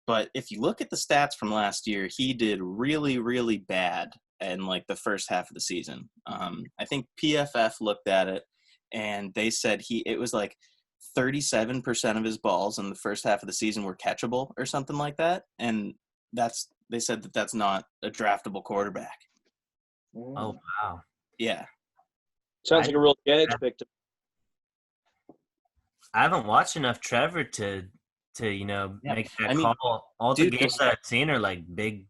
But if you look at the stats from last year, he did really, really bad in the first half of the season. I think PFF looked at it and they said it was 37% of his balls in the first half of the season were catchable or something like that. And they said that's not a draftable quarterback. Oh, wow. Yeah. Sounds like a real Jags pick. I haven't watched enough Trevor to make that call. All the games that I've seen are big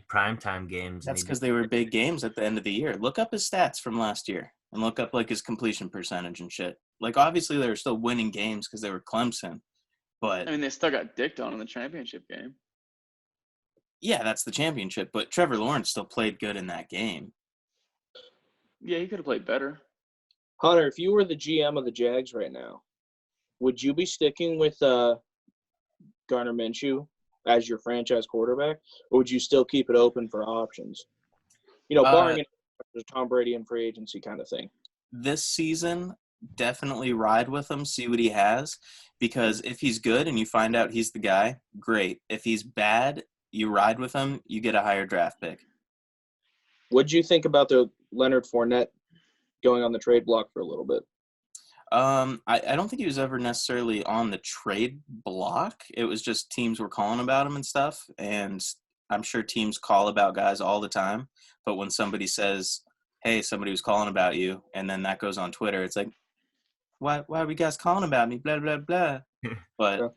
primetime games. That's because they were big games at the end of the year. Look up his stats from last year and look up his completion percentage and shit. Obviously they were still winning games because they were Clemson, but I mean they still got dicked on in the championship game. Yeah, that's the championship, but Trevor Lawrence still played good in that game. Yeah, he could have played better. Hunter, if you were the GM of the Jags right now, would you be sticking with Gardner Minshew as your franchise quarterback, or would you still keep it open for options? Barring Tom Brady and free agency kind of thing. This season, definitely ride with him, see what he has, because if he's good and you find out he's the guy, great. If he's bad, you ride with him, you get a higher draft pick. What do you think about the Leonard Fournette going on the trade block for a little bit. I don't think he was ever necessarily on the trade block. It was just teams were calling about him and stuff. And I'm sure teams call about guys all the time. But when somebody says, hey, somebody was calling about you, and then that goes on Twitter, it's like, why are you guys calling about me? Blah, blah, blah. But Yeah.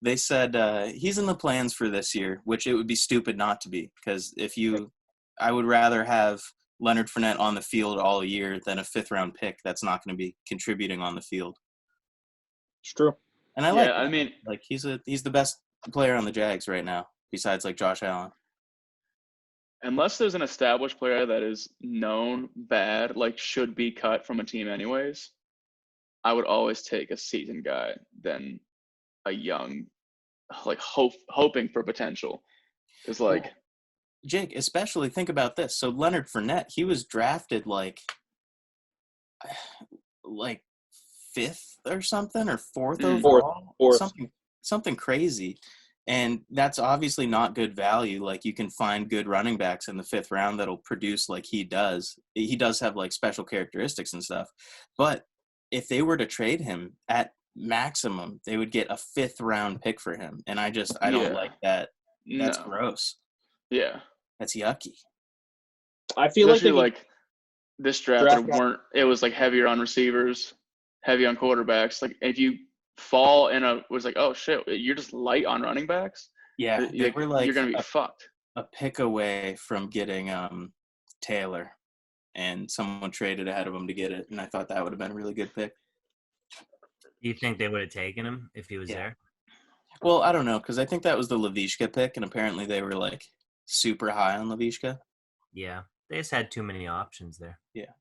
they said he's in the plans for this year, which it would be stupid not to be. Because I would rather have Leonard Fournette on the field all year than a 5th-round pick that's not going to be contributing on the field. It's true. And I Yeah, like that. I mean, Like he's the best player on the Jags right now, besides like Josh Allen. unless there's an established player that is known bad, like should be cut from a team anyways, I would always take a seasoned guy than a young, like hoping for potential. Because like, Jake, especially think about this. So Leonard Fournette, he was drafted like 5th or something, or 4th overall, Fourth. something crazy. And that's obviously not good value. Like you can find good running backs in the 5th round that'll produce like he does. He does have like special characteristics and stuff. But if they were to trade him at maximum, they would get a 5th round pick for him. And I don't like that. That's no. gross. Yeah. That's yucky. I feel Especially like like this draft, it was like heavier on receivers, heavy on quarterbacks. Like if you fall was like, oh shit, you're just light on running backs. Yeah, they were like you're gonna be fucked. A pick away from getting Taylor, and someone traded ahead of him to get it, and I thought that would have been a really good pick. Do you think they would have taken him if he was there? Well, I don't know, because I think that was the Loveliest pick, and apparently they were like super high on Loveliest. Yeah, they just had too many options there. Yeah,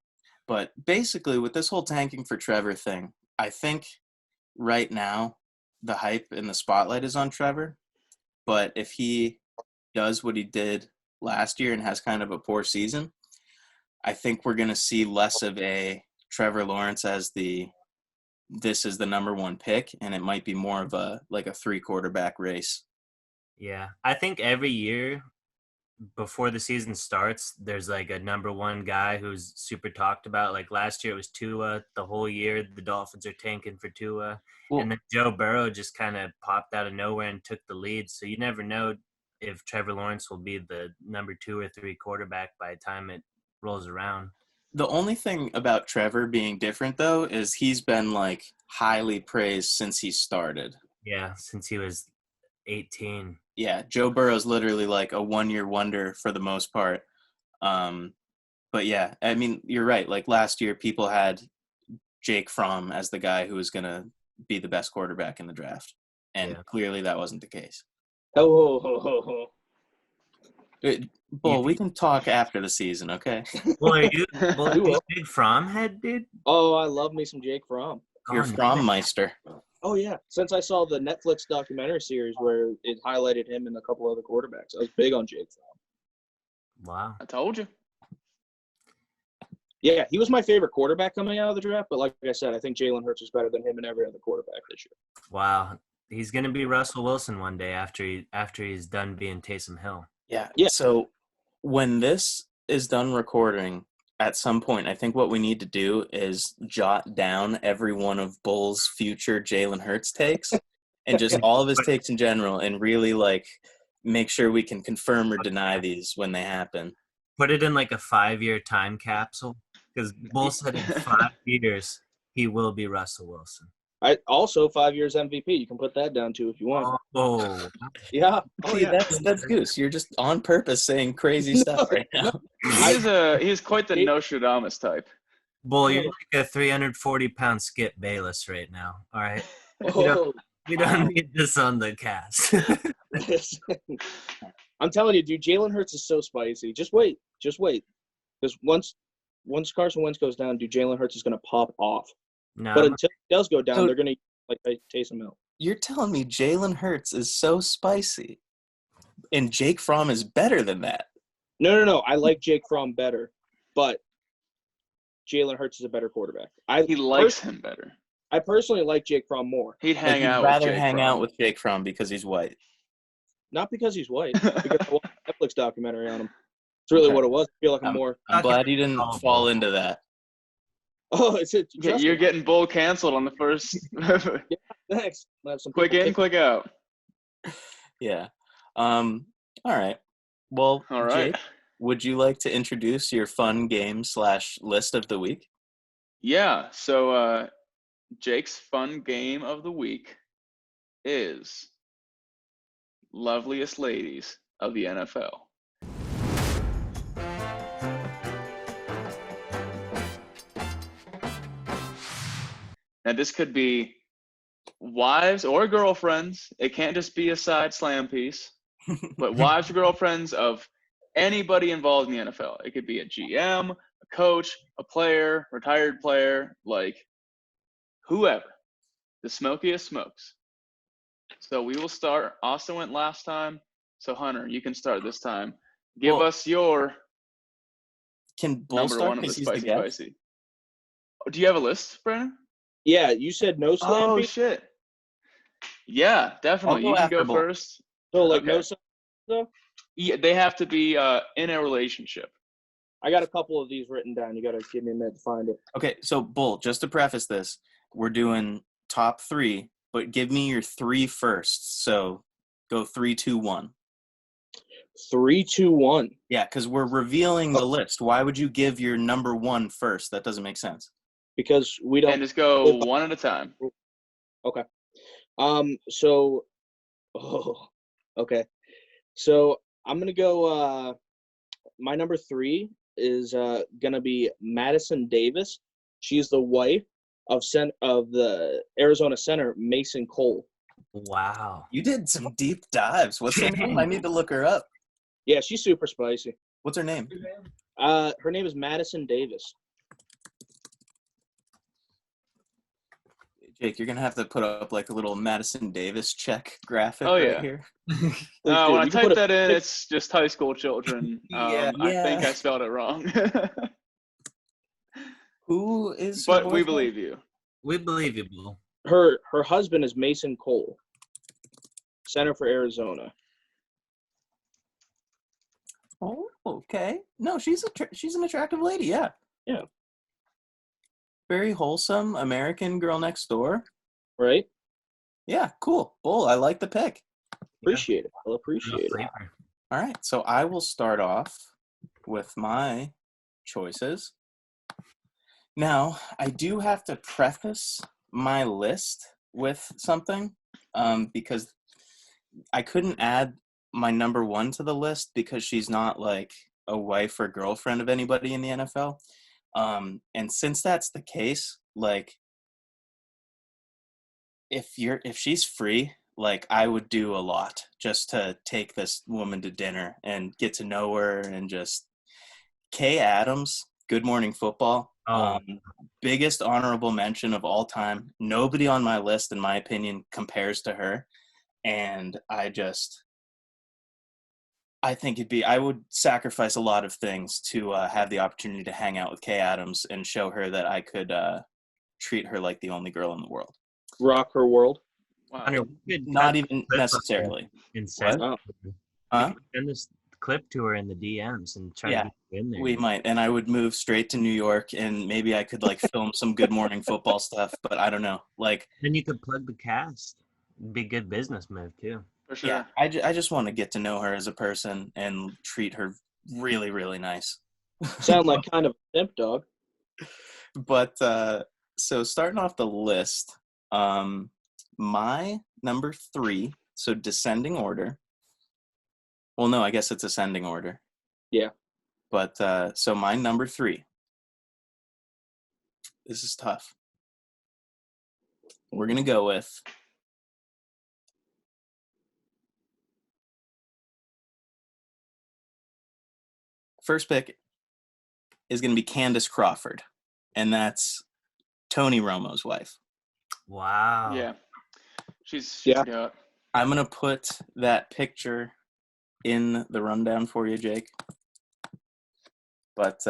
but basically with this whole tanking for Trevor thing, I think right now the hype and the spotlight is on Trevor, but if he does what he did last year and has kind of a poor season, I think we're going to see less of a Trevor Lawrence as this is the number 1 pick, and it might be more of a 3 quarterback race. Yeah, I think every year before the season starts, there's like a number 1 guy who's super talked about. Like last year it was Tua. The whole year the Dolphins are tanking for Tua. Well, and then Joe Burrow just kind of popped out of nowhere and took the lead. So you never know if Trevor Lawrence will be the number 2 or 3 quarterback by the time it rolls around. The only thing about Trevor being different, though, is he's been like highly praised since he started. Yeah, since he was 18. Yeah, Joe Burrow's literally like a 1-year wonder for the most part. But yeah, I mean, you're right. Like last year, people had Jake Fromm as the guy who was going to be the best quarterback in the draft. And clearly that wasn't the case. Bull, we can talk after the season, okay? Well, are you a big Fromm head, dude? Oh, I love me some Jake Fromm. You're Fromm-meister. Oh, yeah. Since I saw the Netflix documentary series where it highlighted him and a couple other quarterbacks, I was big on Jake Fromm. Wow. I told you. Yeah, he was my favorite quarterback coming out of the draft, but like I said, I think Jalen Hurts is better than him and every other quarterback this year. Wow. He's going to be Russell Wilson one day after he's done being Taysom Hill. Yeah. So when this is done recording, at some point, I think what we need to do is jot down every one of Bull's future Jalen Hurts takes and just all of his takes in general and really like make sure we can confirm or deny these when they happen. Put it in like a 5-year time capsule because Bull said in 5 years he will be Russell Wilson. I also 5 years MVP. You can put that down too if you want. Oh, yeah. See, that's Goose. You're just on purpose saying crazy stuff right now. He's quite the Nostradamus type. Bull, you're like a 340-pound Skip Bayless right now. All right. We don't need this on the cast. I'm telling you, dude, Jalen Hurts is so spicy. Just wait. Because once Carson Wentz goes down, dude, Jalen Hurts is going to pop off. No, but until he does go down, they're going to like Taysom Hill. You're telling me Jalen Hurts is so spicy, and Jake Fromm is better than that? No. I like Jake Fromm better, but Jalen Hurts is a better quarterback. He likes him better. I personally like Jake Fromm more. He'd rather hang out with Jake Fromm because he's white. Not because he's white. Because I watched a Netflix documentary on him. It's really Okay. what it was. I feel like I'm more. I'm glad you didn't fall into that. Oh, it's it. You're getting bull canceled on the first. Thanks. I have some Quick people in, kick- quick out. Yeah. All right. Well, All right. Jake, would you like to introduce your fun game / list of the week? Yeah. So Jake's fun game of the week is Loveliest Ladies of the NFL. Now this could be wives or girlfriends. It can't just be a side slam piece, but wives or girlfriends of anybody involved in the NFL. It could be a GM, a coach, a player, retired player, like whoever. The smokiest smokes. So we will start. Austin went last time. So Hunter, you can start this time. Give us your Can Bull number start one of the because he's the spicy guest? spicy. Oh, do you have a list, Brandon? Yeah, you said no slam Oh piece. shit. Yeah, definitely. go You can after go Bull. first. So like Okay. no slam though. Yeah, they have to be in a relationship. I got a couple of these written down. You got to give me a minute to find it. Okay, so Bull, just to preface this, we're doing top 3, but give me your 3 first. So go 3, 2, 1. 3, 2, 1. Yeah, because we're revealing the list. Why would you give your number 1 first? That doesn't make sense. Because we don't. And just go one at a time. Okay. So. Oh. Okay. So I'm gonna go. My number 3 is gonna be Madison Davis. She's the wife of the Arizona center Mason Cole. Wow. You did some deep dives. What's her name? I need to look her up. Yeah, she's super spicy. What's her name? Her name is Madison Davis. Jake, you're gonna have to put up like a little Madison Davis check graphic Oh, right yeah. here. Please When do. I You can type put that in, it's just high school children. Yeah. I think I spelled it wrong. Who is her But we boyfriend? believe you. We believe you, Bull. her husband is Mason Cole, center for Arizona. Oh, okay. No, she's an attractive lady. Yeah. Yeah. Very wholesome American girl next door. Right? Yeah, cool. Bull, I like the pick. Appreciate it. I'll Real appreciate it. flavor. All right, so I will start off with my choices. Now, I do have to preface my list with something because I couldn't add my number 1 to the list because she's not like a wife or girlfriend of anybody in the NFL. And since that's the case, like if she's free, like I would do a lot just to take this woman to dinner and get to know her. And just Kay Adams, Good Morning Football, biggest honorable mention of all time. Nobody on my list, in my opinion, compares to her. And I think I would sacrifice a lot of things to have the opportunity to hang out with Kay Adams and show her that I could treat her like the only girl in the world. Rock her world. Wow. Hunter, we could Not cut even the clip necessarily. and send, What? Huh? send this clip to her in the DMs and try to get you in there. We might. And I would move straight to New York and maybe I could like film some Good Morning Football stuff, but I don't know. Like, Then you could plug the cast. It'd be a good business move, too. For sure. yeah, I just want to get to know her as a person and treat her really, really nice. Sound like kind of a simp, dog. But so starting off the list, my number 3, so descending order. Well, no, I guess it's ascending order. Yeah. But so my number 3. This is tough. We're gonna go with first pick is gonna be Candace Crawford, and that's Tony Romo's wife. Wow. Yeah. She's Yeah. got. I'm gonna put that picture in the rundown for you, Jake. But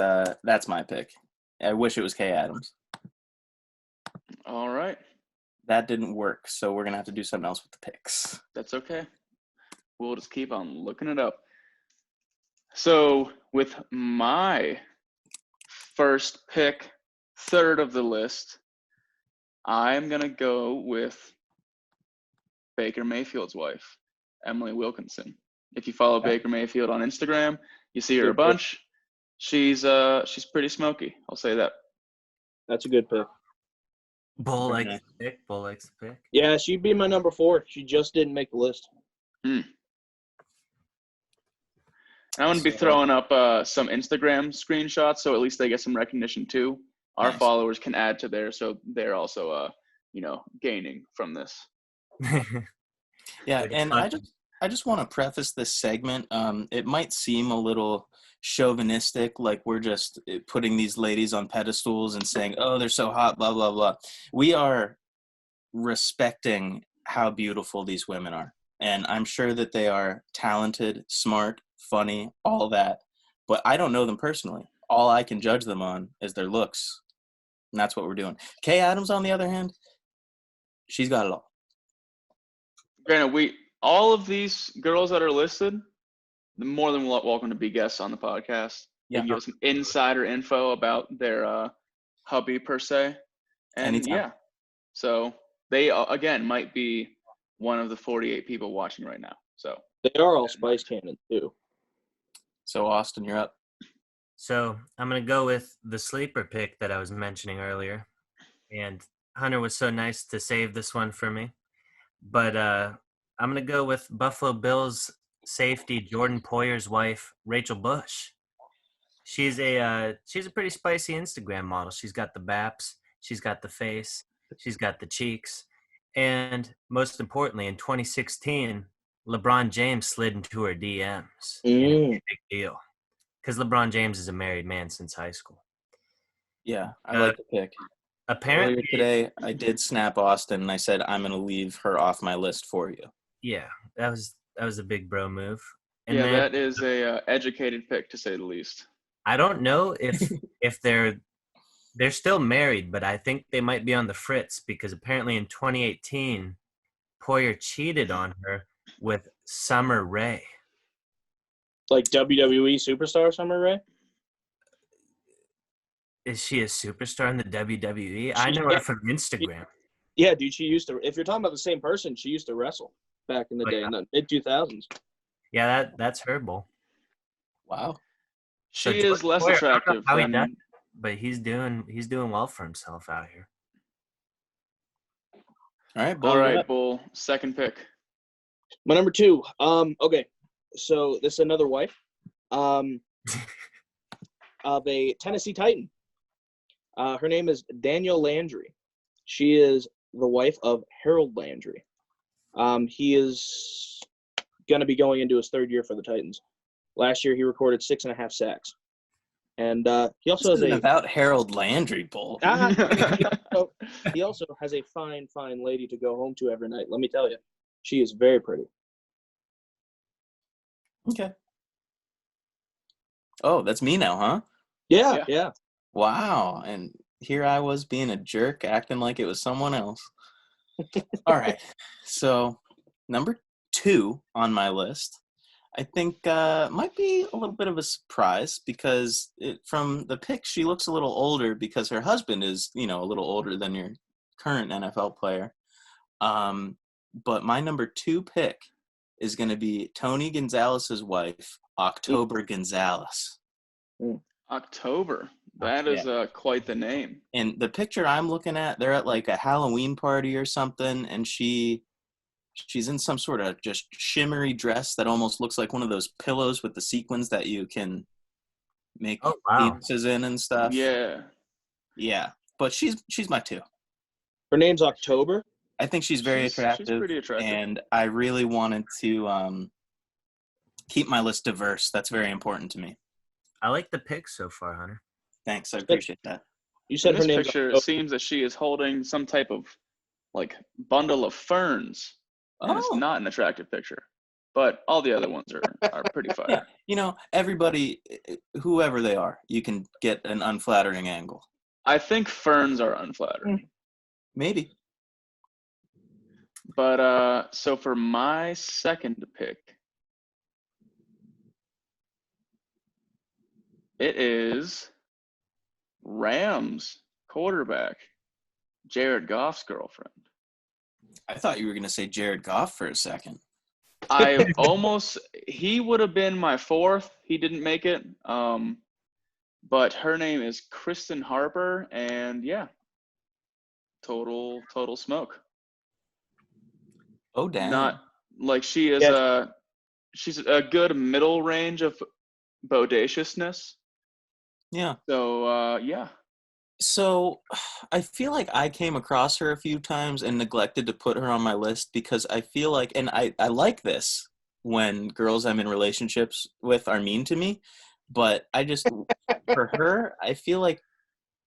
that's my pick. I wish it was Kay Adams. All right. That didn't work, so we're gonna have to do something else with the picks. That's okay. We'll just keep on looking it up. So with my first pick, third of the list, I'm going to go with Baker Mayfield's wife, Emily Wilkinson. If you follow Baker Mayfield on Instagram, you see her a bunch. She's pretty smoky. I'll say that. That's a good pick. Bull likes the pick. Bull likes the pick. Yeah, she'd be my number 4. She just didn't make the list. And I'm going to be throwing up some Instagram screenshots, so at least they get some recognition too. Our followers can add to theirs, so they're also, gaining from this. Yeah, and I just want to preface this segment. It might seem a little chauvinistic, like we're just putting these ladies on pedestals and saying, "Oh, they're so hot," blah blah blah. We are respecting how beautiful these women are, and I'm sure that they are talented, smart, funny, all that. But I don't know them personally. All I can judge them on is their looks, and that's what we're doing. Kay Adams, on the other hand, she's got it all. Granted, all of these girls that are listed, they're more than welcome to be guests on the podcast. Yeah. They give us some insider info about their hubby per se, and Anytime. so they again might be one of the 48 people watching right now. So they are all Spice Cannons too. So Austin, you're up. So I'm going to go with the sleeper pick that I was mentioning earlier. And Hunter was so nice to save this one for me. But I'm going to go with Buffalo Bills safety Jordan Poyer's wife, Rachel Bush. She's a pretty spicy Instagram model. She's got the baps. She's got the face. She's got the cheeks. And most importantly, in 2016, LeBron James slid into her DMs. And it was a big deal. Because LeBron James is a married man since high school. Yeah, I like the pick. Apparently, earlier today, I did snap Austin, and I said I'm going to leave her off my list for you. Yeah, that was a big bro move. And yeah, then, that is a educated pick to say the least. I don't know if they're still married, but I think they might be on the fritz because apparently in 2018, Poyer cheated on her with Summer Rae. Like WWE superstar Summer Rae? Is she a superstar in the WWE? I know her from Instagram. Yeah, dude, she used to. If you're talking about the same person, she used to wrestle back in the day in the mid 2000s. Yeah, that's her, Bull. Wow. She is less attractive than, but he's doing well for himself out here. All right, Bull. All right, Bull. Second pick. My number 2. Okay, so this is another wife, of a Tennessee Titan. Her name is Danielle Landry. She is the wife of Harold Landry. He is going to be going into his 3rd year for the Titans. Last year, he recorded 6.5 sacks. And he also has about Harold Landry, Bull. He also has a fine lady to go home to every night. Let me tell you, she is very pretty. Okay. Oh, that's me now, huh? Yeah. Wow. And here I was being a jerk, acting like it was someone else. All right. So number 2 on my list, I think might be a little bit of a surprise because from the pic, she looks a little older because her husband is, a little older than your current NFL player. But my number 2 pick is going to be Tony Gonzalez's wife, October Gonzalez. October. That is quite the name. And the picture I'm looking at, they're at like a Halloween party or something, and she's in some sort of just shimmery dress that almost looks like one of those pillows with the sequins that you can make penises in and stuff. Yeah. Yeah. But she's my 2. Her name's October. I think she's very attractive. She's pretty attractive. And I really wanted to keep my list diverse. That's very important to me. I like the pick so far, Hunter. Thanks. I appreciate that. You said her name. Picture seems that she is holding some type of like bundle of ferns. And it's not an attractive picture. But all the other ones are pretty fire. Yeah. Everybody, whoever they are, you can get an unflattering angle. I think ferns are unflattering. Maybe. But so for my second pick, It is Rams quarterback Jared Goff's girlfriend. I thought you were going to say Jared Goff for a second. He would have been my fourth. He didn't make it. But her name is Kristen Harper, and yeah, total smoke. Oh, damn. Not like she is she's a good middle range of bodaciousness. Yeah. So yeah. So I feel like I came across her a few times and neglected to put her on my list because I feel like, and I like this when girls I'm in relationships with are mean to me, but I just, for her, I feel like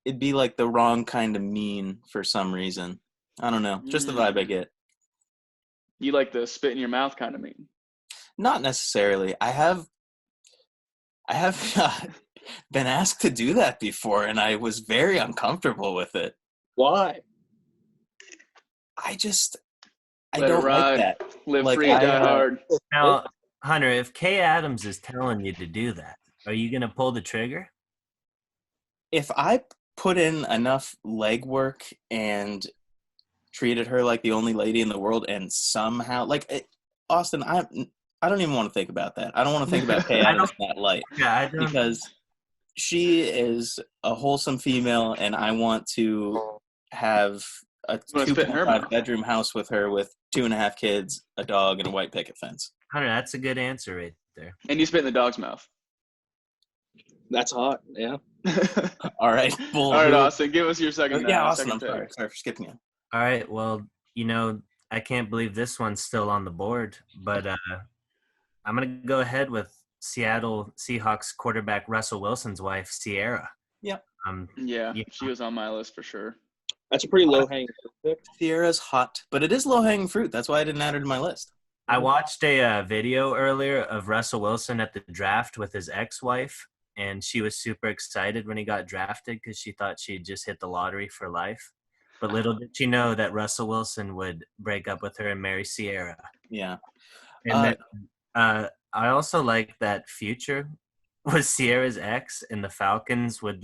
it'd be like the wrong kind of mean for some reason. I don't know. Just the vibe I get. You like the spit in your mouth kind of mean? Not necessarily. I have been asked to do that before, and I was very uncomfortable with it. Why? I Let it don't ride. like that. Live Like, free, die hard. Now, Hunter, if Kay Adams is telling you to do that, are you going to pull the trigger? If I put in enough legwork and treated her like the only lady in the world, and somehow, Austin, I don't even want to think about that. I don't want to think about Kay Adams in that light. Yeah, I don't. Because she is a wholesome female, and I want to have a wanna spit in her 2.5 mouth. bedroom house with her with 2.5 kids, a dog, and a white picket fence. Hunter, that's a good answer right there. And you spit in the dog's mouth. That's hot. Yeah. All right, Bull. All right, Austin, give us your second. Yeah, Austin, second I'm pick. sorry for skipping you. All right, well, I can't believe this one's still on the board, but I'm going to go ahead with Seattle Seahawks quarterback Russell Wilson's wife, Sierra. Yep. Yeah, she was on my list for sure. That's a pretty low-hanging fruit. Sierra's hot, but it is low-hanging fruit. That's why I didn't add her to my list. I watched a video earlier of Russell Wilson at the draft with his ex-wife, and she was super excited when he got drafted because she thought she'd just hit the lottery for life. But little did she know that Russell Wilson would break up with her and marry Sierra. Yeah. And then, I also like that Future was Sierra's ex, and the Falcons would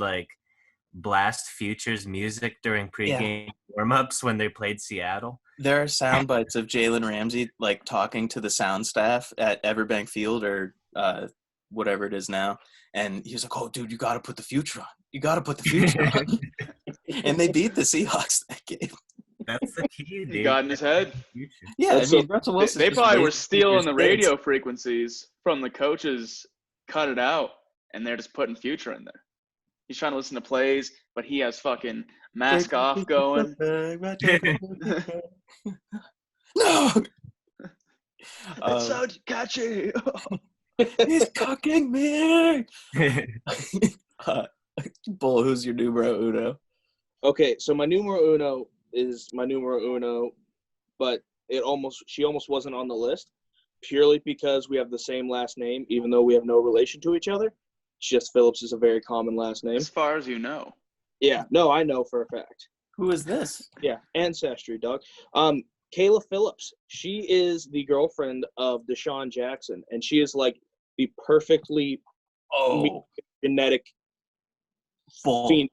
blast Future's music during pregame warm-ups when they played Seattle. There are sound bites of Jalen Ramsey talking to the sound staff at Everbank Field or whatever it is now, and he was like, "Oh, dude, you got to put the Future on. You got to put the Future on." And they beat the Seahawks that game. That's the key, dude. He got in his head. Yeah, That's Russell Wilson. They probably were stealing the radio frequencies from the coaches, cut it out, and they're just putting Future in there. He's trying to listen to plays, but he has fucking Mask Off going. No! It's so catchy. He's cocking me! Bull, who's your numero uno? Okay, so my numero uno is my numero uno, but she almost wasn't on the list purely because we have the same last name, even though we have no relation to each other. It's just Phillips is a very common last name. As far as you know. Yeah, no, I know for a fact. Who is this? Yeah, ancestry, dog. Kayla Phillips. She is the girlfriend of Deshaun Jackson, and she is like the perfectly genetic Bull. fiend.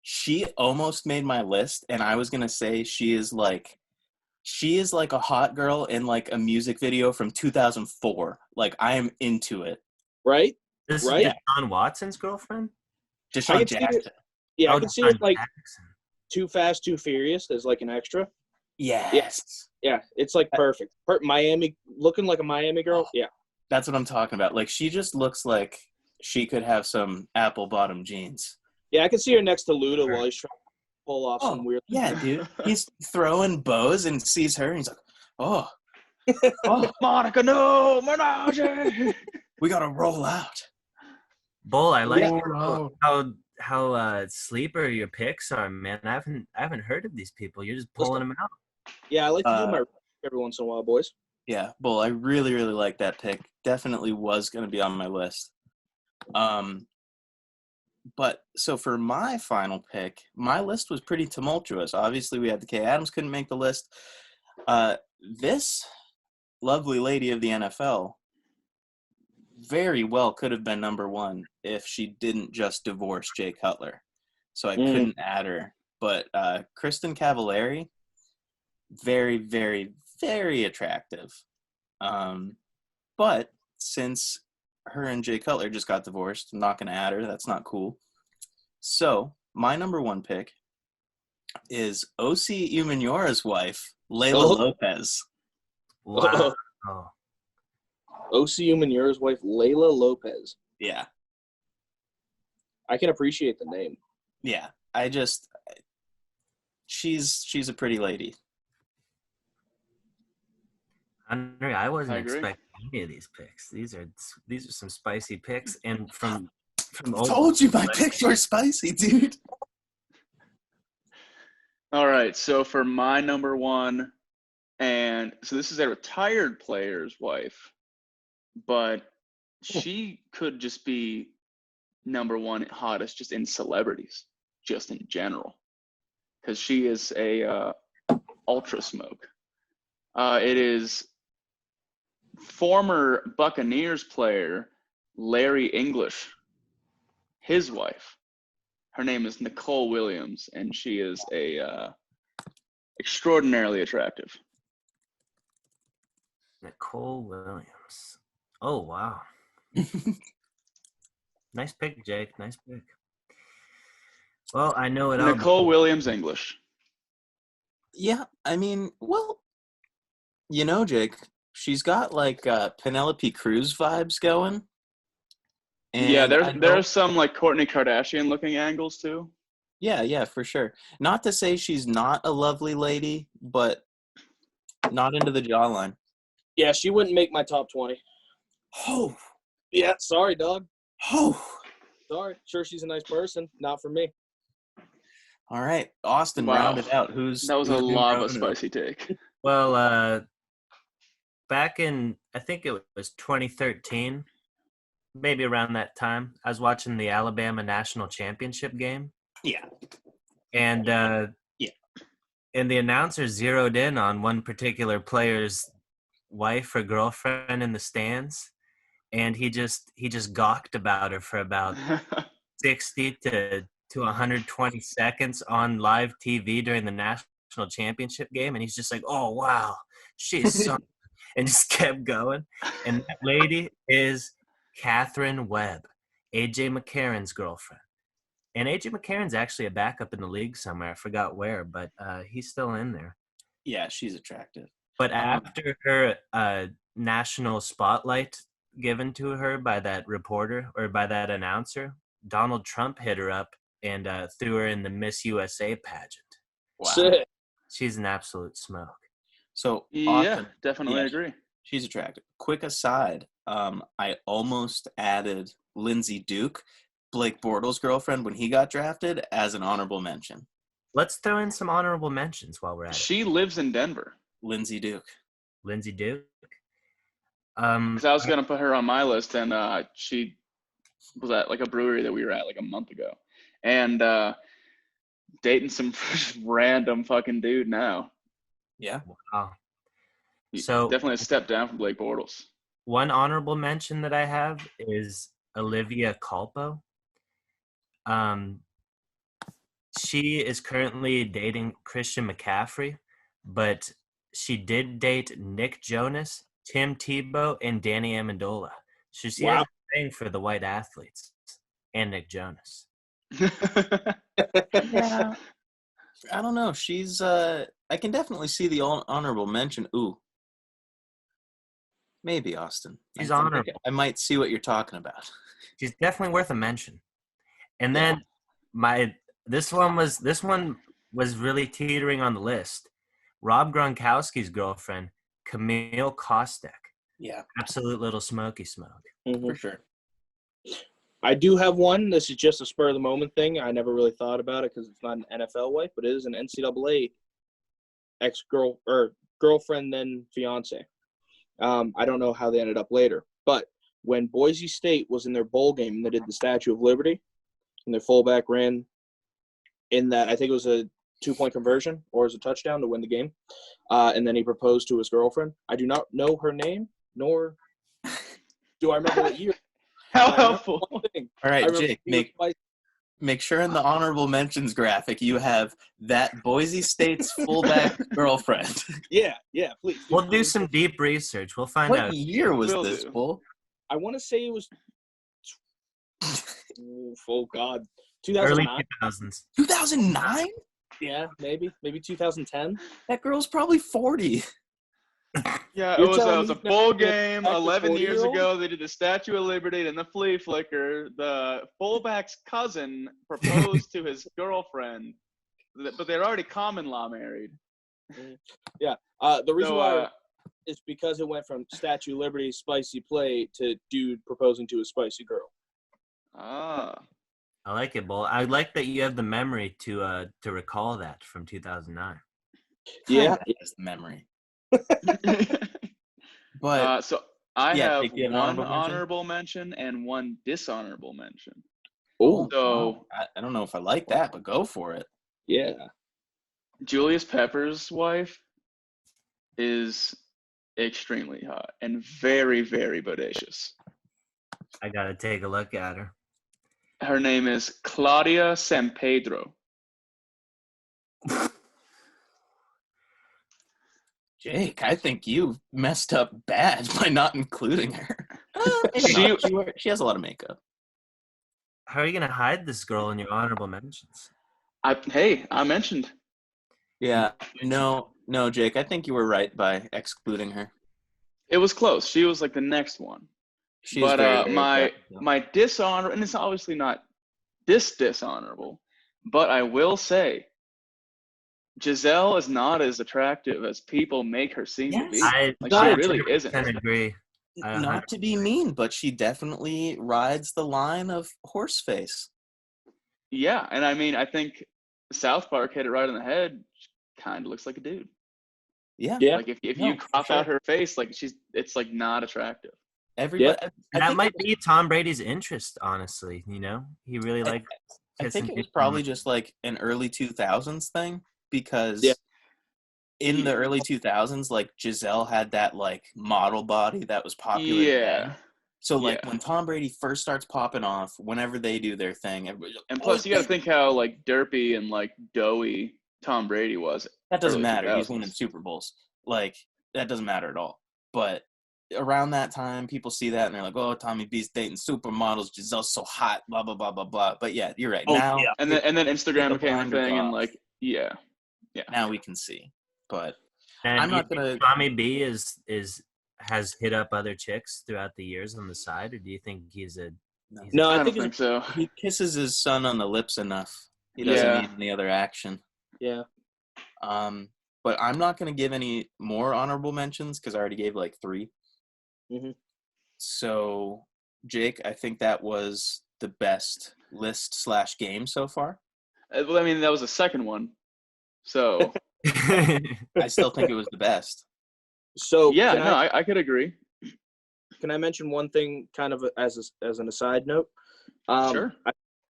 She almost made my list, and I was gonna say she is like a hot girl in like a music video from 2004. Like, I am into it. Right? This Right? is Deshaun Watson's girlfriend? Deshaun Jackson. Yeah, I can see it like Jackson. Too Fast, Too Furious as like an extra. Yes. Yeah, it's like perfect. Miami, looking like a Miami girl. Yeah. That's what I'm talking about. Like, she just looks like she could have some apple bottom jeans. Yeah, I can see her next to Luda while he's trying to pull off some weird. Yeah, dude. He's throwing bows and sees her, and he's like, oh, Monica, no, Menage. we got to roll out. Bull, I like how sleeper your picks are, man. I haven't heard of these people. You're just pulling them out. Yeah, I like to do my every once in a while, boys. Yeah, Bull, I really, really like that pick. Definitely was going to be on my list. But so for my final pick, my list was pretty tumultuous. Obviously, we had the Kay Adams couldn't make the list. This lovely lady of the NFL, very well could have been number one if she didn't just divorce Jay Cutler. So I Mm. couldn't add her. But Kristen Cavallari, very, very, very attractive. But since her and Jay Cutler just got divorced, I'm not going to add her. That's not cool. So my number one pick is O.C. Umenyora's wife, Layla Oh. Lopez. Wow. Oh. O.C. Umenyora's wife, Layla Lopez. Yeah. I can appreciate the name. Yeah. She's a pretty lady. Henry, I wasn't I agree. expecting any of these picks. These are some spicy picks, and from I old. told you my picks were spicy, dude. All right, so for my number one, and so this is a retired player's wife, but she could just be number one hottest just in celebrities, just in general, because she is a ultra smoke. It is former Buccaneers player Larry English, his wife. Her name is Nicole Williams, and she is extraordinarily attractive. Nicole Williams. Oh wow. Nice pick, Jake. Nice pick. Well, I know it. Nicole Williams English. Yeah, I mean, well, Jake, she's got like Penelope Cruz vibes going. And Yeah, there's some like Kourtney Kardashian looking angles too. Yeah, for sure. Not to say she's not a lovely lady, but not into the jawline. Yeah, she wouldn't make my top 20. Oh, Yeah, sorry, dog. oh. Sorry. Sure, she's a nice person. Not for me. All right, Austin, Wow. round it out. That was who's a lot of numero a uno? spicy take. Well, back in I think it was 2013, maybe around that time, I was watching the Alabama national championship game, Yeah. and and the announcer zeroed in on one particular player's wife or girlfriend in the stands, and he just gawked about her for about 60 to 120 seconds on live TV during the national championship game, and he's just like, "Oh wow, she's so," and just kept going. And that lady is Catherine Webb, AJ McCarron's girlfriend. And AJ McCarron's actually a backup in the league somewhere. I forgot where, but he's still in there. Yeah, she's attractive. But after her national spotlight given to her by that reporter or by that announcer, Donald Trump hit her up and threw her in the Miss USA pageant. Wow. Sick. She's an absolute smoke. So Yeah, Austin, definitely yeah, agree. she's attractive. Quick aside, I almost added Lindsay Duke, Blake Bortles' girlfriend, when he got drafted, as an honorable mention. Let's throw in some honorable mentions while we're at it. She lives in Denver. Lindsay Duke. Lindsay Duke. Because I was gonna put her on my list, and she was at like a brewery that we were at like a month ago, and dating some random fucking dude now. Yeah. Wow. So Definitely a step down from Blake Bortles. one honorable mention that I have is Olivia Culpo. She is currently dating Christian McCaffrey, but she did date Nick Jonas, Tim Tebow, and Danny Amendola. So she has a thing for the white athletes and Nick Jonas. Yeah. I don't know. She's I can definitely see the honorable mention. Ooh. Maybe Austin. She's I think honorable. I might see what you're talking about. She's definitely worth a mention. And then this one was really teetering on the list. Rob Gronkowski's girlfriend, Camille Kostek. Yeah, Absolute little smoky smoke. Mhm. for sure. I do have one. This is just a spur of the moment thing. I never really thought about it because it's not an NFL wife, but it is an NCAA girlfriend then fiance. I don't know how they ended up later, but when Boise State was in their bowl game and they did the Statue of Liberty, and their fullback ran in that, I think it was a 2-point conversion or as a touchdown to win the game, and then he proposed to his girlfriend. I do not know her name, nor do I remember what year it How I remember helpful. one thing. All I right, remember Jake, he was make sure in the honorable mentions graphic you have that Boise State's fullback girlfriend. Yeah, please. We'll do some deep research. We'll find What out. year was Will this, do. Bull? I want to say it was. Oh God, Early 2009. 2000s. 2009? Yeah, maybe 2010. That girl's probably 40. Yeah, You're it telling was me a you've never bowl been game back to 11 years 40-year-old? ago. They did the Statue of Liberty and the flea flicker. The fullback's cousin proposed to his girlfriend, but they're already common law married. The reason So, why is because it went from Statue of Liberty spicy play to dude proposing to a spicy girl. ah. I like it, Bull. I like that you have the memory to recall that from 2009. Yeah. That's the memory. But So I yeah, have Jake, you have an one honorable mention? honorable mention and one dishonorable mention. Oh, So I don't know if I like that, but go for it. yeah. Julius Pepper's wife is extremely hot and very, very bodacious. I gotta take a look at her. Her name is Claudia San Pedro. Jake, I think you messed up bad by not including her. She has a lot of makeup. How are you gonna hide this girl in your honorable mentions? I mentioned. Yeah, no, Jake, I think you were right by excluding her. It was close. She was like the next one. She's But very, very my attractive. my dishonor, and it's obviously not dishonorable, but I will say Giselle is not as attractive as people make her seem to be. Yes. I Like, she really isn't. agree. Not to be mean, but she definitely rides the line of horse face. Yeah, and I mean, I think South Park hit it right on the head. She kind of looks like a dude. Yeah. Like if you crop out her face, like it's like not attractive. Everybody. That might be Tom Brady's interest, honestly. You know, he really liked. I think it was probably just like an early 2000s thing because in the early 2000s, like Giselle had that like model body that was popular. Then. So like when Tom Brady first starts popping off, whenever they do their thing, everybody's like, and plus you got to think how like derpy and like doughy Tom Brady was. That doesn't matter. 2000s. He's winning Super Bowls. Like that doesn't matter at all. But around that time, people see that and they're like, "Oh, Tommy B's dating supermodels. Giselle's so hot." Blah blah blah blah blah. But yeah, you're right. Now, and then Instagram became a blinders thing, and off. like now we can see. But And I'm not gonna. Tommy B has hit up other chicks throughout the years on the side, or do you think he's a? No, I don't think so. He kisses his son on the lips enough. He doesn't need any other action. Yeah. But I'm not going to give any more honorable mentions because I already gave like 3. Mm-hmm. So, Jake, I think that was the best list/game so far. Well, I mean, that was the second one. So I still think it was the best. So I could agree. Can I mention one thing, kind of as an aside note? Sure.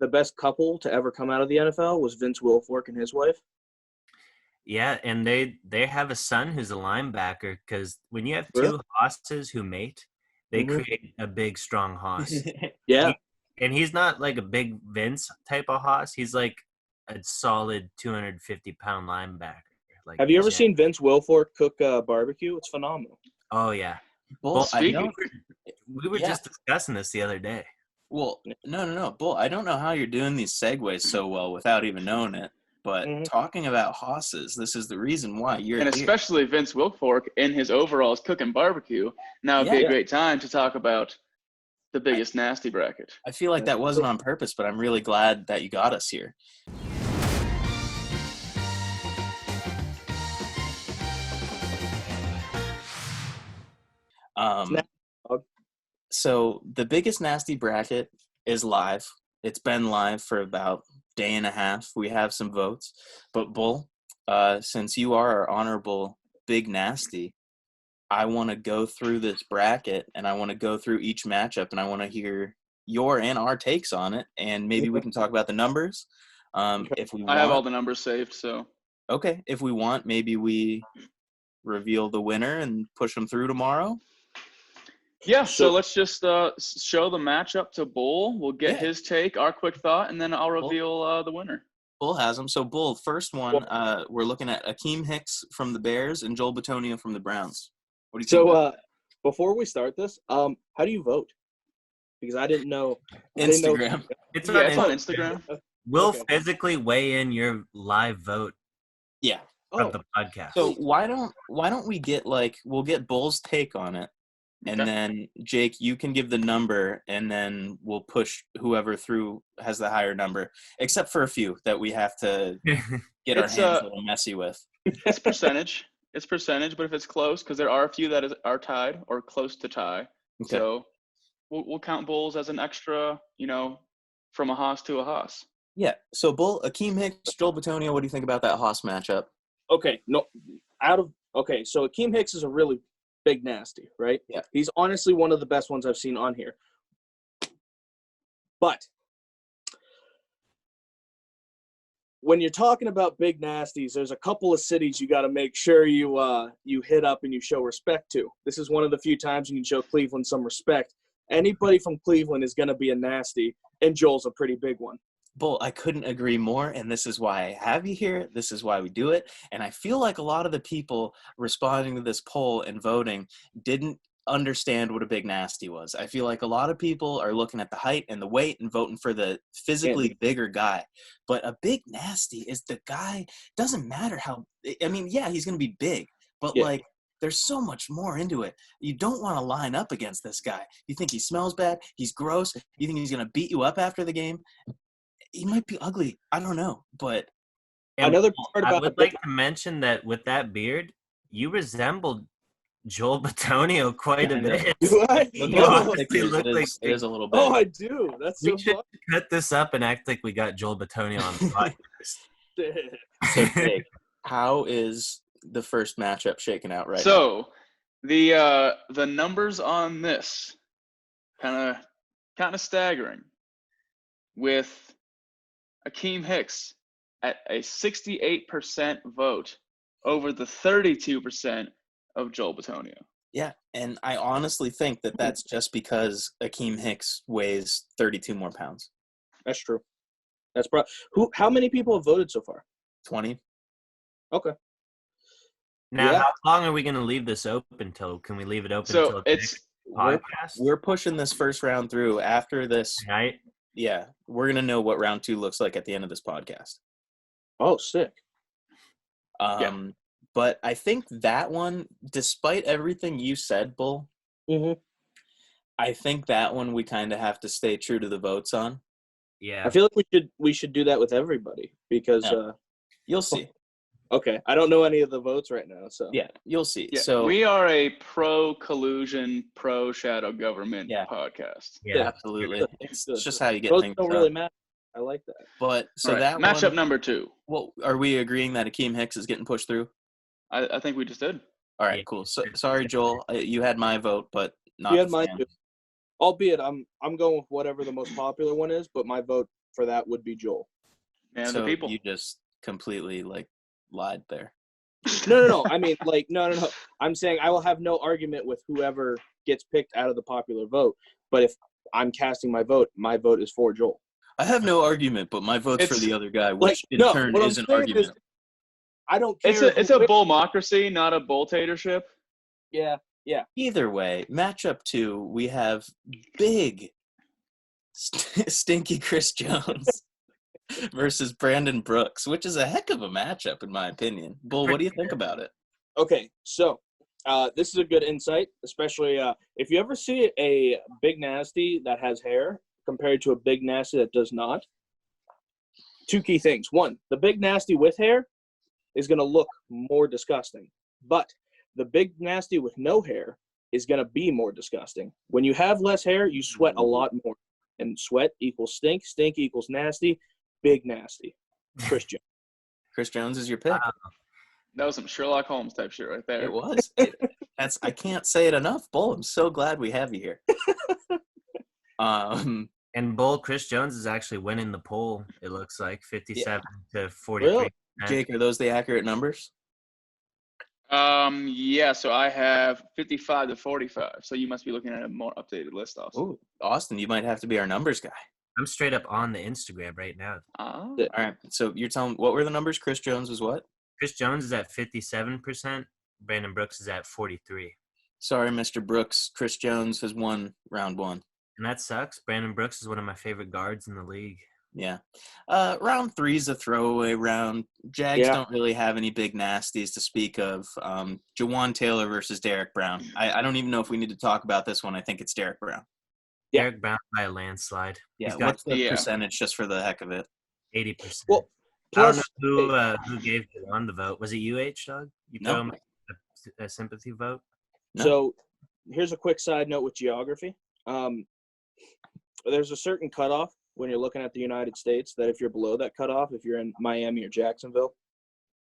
The best couple to ever come out of the NFL was Vince Wilfork and his wife. Yeah, and they have a son who's a linebacker because when you have two hosses who mate, they create a big, strong hoss. Yeah. And he's not like a big Vince type of hoss. He's like a solid 250-pound linebacker. Like, have you ever seen Vince Wilfork cook barbecue? It's phenomenal. Oh, yeah. Bull, we were just discussing this the other day. Well, no. Bull, I don't know how you're doing these segues so well without even knowing it. But talking about hosses, this is the reason why you're and here. Especially Vince Wilfork in his overalls cooking barbecue. Now would be a great time to talk about the biggest nasty bracket. I feel like that wasn't on purpose, but I'm really glad that you got us here. So the biggest nasty bracket is live. It's been live for about day and a half. We have some votes, but Bull, since you are our honorable big nasty, I want to go through this bracket and I want to go through each matchup and I want to hear your and our takes on it, and maybe we can talk about the numbers. If we want, I have all the numbers saved, so okay. If we want, maybe we reveal the winner and push them through tomorrow. Yeah, so let's just show the matchup to Bull. We'll get his take, our quick thought, and then I'll reveal the winner. Bull has them. So, Bull, first one, we're looking at Akeem Hicks from the Bears and Joel Bitonio from the Browns. What do you think? So, before we start this, how do you vote? Because I didn't know. Instagram. It's on Instagram. We'll physically weigh in your live vote. Yeah. Of the podcast. So why don't we get we'll get Bull's take on it, and then Jake, you can give the number, and then we'll push whoever through has the higher number, except for a few that we have to get our hands a little messy with. It's percentage. But if it's close, because there are a few that are tied or close to tie, so we'll count Bulls as an extra, from a Haas to a Haas. Yeah. So Bull, Akeem Hicks, Joel Bitonio, what do you think about that Haas matchup? Okay, so Akeem Hicks is a really big nasty, right? Yeah. He's honestly one of the best ones I've seen on here. But when you're talking about big nasties, there's a couple of cities you got to make sure you hit up and you show respect to. This is one of the few times you can show Cleveland some respect. Anybody from Cleveland is going to be a nasty, and Joel's a pretty big one. Bull, I couldn't agree more, and this is why I have you here. This is why we do it, and I feel like a lot of the people responding to this poll and voting didn't understand what a big nasty was. I feel like a lot of people are looking at the height and the weight and voting for the physically bigger guy, but a big nasty is the guy, doesn't matter how – he's going to be big, but there's so much more into it. You don't want to line up against this guy. You think he smells bad, he's gross, you think he's going to beat you up after the game – he might be ugly. I don't know, but another part about I would like to mention that with that beard, you resembled Joel Bitonio quite a bit. Do I? It is a little bit. Oh, I do. That's so we should fun. cut this up and act like we got Joel Bitonio on the podcast. So, Jake, how is the first matchup shaking out right now? So, the numbers on this kind of staggering, with Akeem Hicks at a 68% vote over the 32% of Joel Bitonio. Yeah, and I honestly think that that's just because Akeem Hicks weighs 32 more pounds. That's true. That's how many people have voted so far? 20. Okay. Now, how long are we going to leave this open till? Can we leave it open till the next podcast? We're pushing this first round through. After this, right? Yeah, we're going to know what round 2 looks like at the end of this podcast. Oh, sick. But I think that one, despite everything you said, Bull, I think that one we kind of have to stay true to the votes on. Yeah. I feel like we should do that with everybody because you'll see. Okay, I don't know any of the votes right now, so yeah, you'll see. Yeah, so we are a pro-collusion, pro-shadow government podcast. Yeah, absolutely. It's just how you get votes things. Don't really matter. I like that. But so right. that matchup number 2. Well, are we agreeing that Akeem Hicks is getting pushed through? I think we just did. All right, cool. So, sorry, Joel, you had my vote, but not. You had mine too. Albeit, I'm going with whatever the most popular one is, but my vote for that would be Joel. And so the people. You just completely lied there. No. I mean, no. I'm saying I will have no argument with whoever gets picked out of the popular vote. But if I'm casting my vote is for Joel. I have no argument, but my vote's for the other guy, which turn is an argument. I don't care. It's a bullmocracy, not a bulltatorship. Yeah. Either way, matchup 2, we have big, stinky Chris Jones versus Brandon Brooks, which is a heck of a matchup, in my opinion. Bull, what do you think about it? Okay, so this is a good insight, especially if you ever see a big nasty that has hair compared to a big nasty that does not. 2 key things. 1, the big nasty with hair is going to look more disgusting, but the big nasty with no hair is going to be more disgusting. When you have less hair, you sweat a lot more, and sweat equals stink equals nasty. Big nasty. Chris Jones. Chris Jones is your pick. That was some Sherlock Holmes type shit right there. It was. I can't say it enough, Bull. I'm so glad we have you here. And Bull, Chris Jones is actually winning the poll. It looks like 57 to 43. Really? Jake, are those the accurate numbers? Yeah, so I have 55 to 45. So you must be looking at a more updated list also. Ooh, Austin, you might have to be our numbers guy. I'm straight up on the Instagram right now. Oh. All right. So you're telling what were the numbers? Chris Jones was what? Chris Jones is at 57%. Brandon Brooks is at 43. Sorry, Mr. Brooks. Chris Jones has won round one. And that sucks. Brandon Brooks is one of my favorite guards in the league. Yeah. Round three is a throwaway round. Jags don't really have any big nasties to speak of. Jawan Taylor versus Derek Brown. I don't even know if we need to talk about this one. I think it's Derek Brown. Yeah. Derek Brown by a landslide. Yeah. He's got What's the percentage just for the heck of it? 80%. Well, I don't plus, know who gave Jawan the vote. Was it UH, Doug? You throw him a sympathy vote? No. So here's a quick side note with geography. There's a certain cutoff when you're looking at the United States that if you're below that cutoff, if you're in Miami or Jacksonville,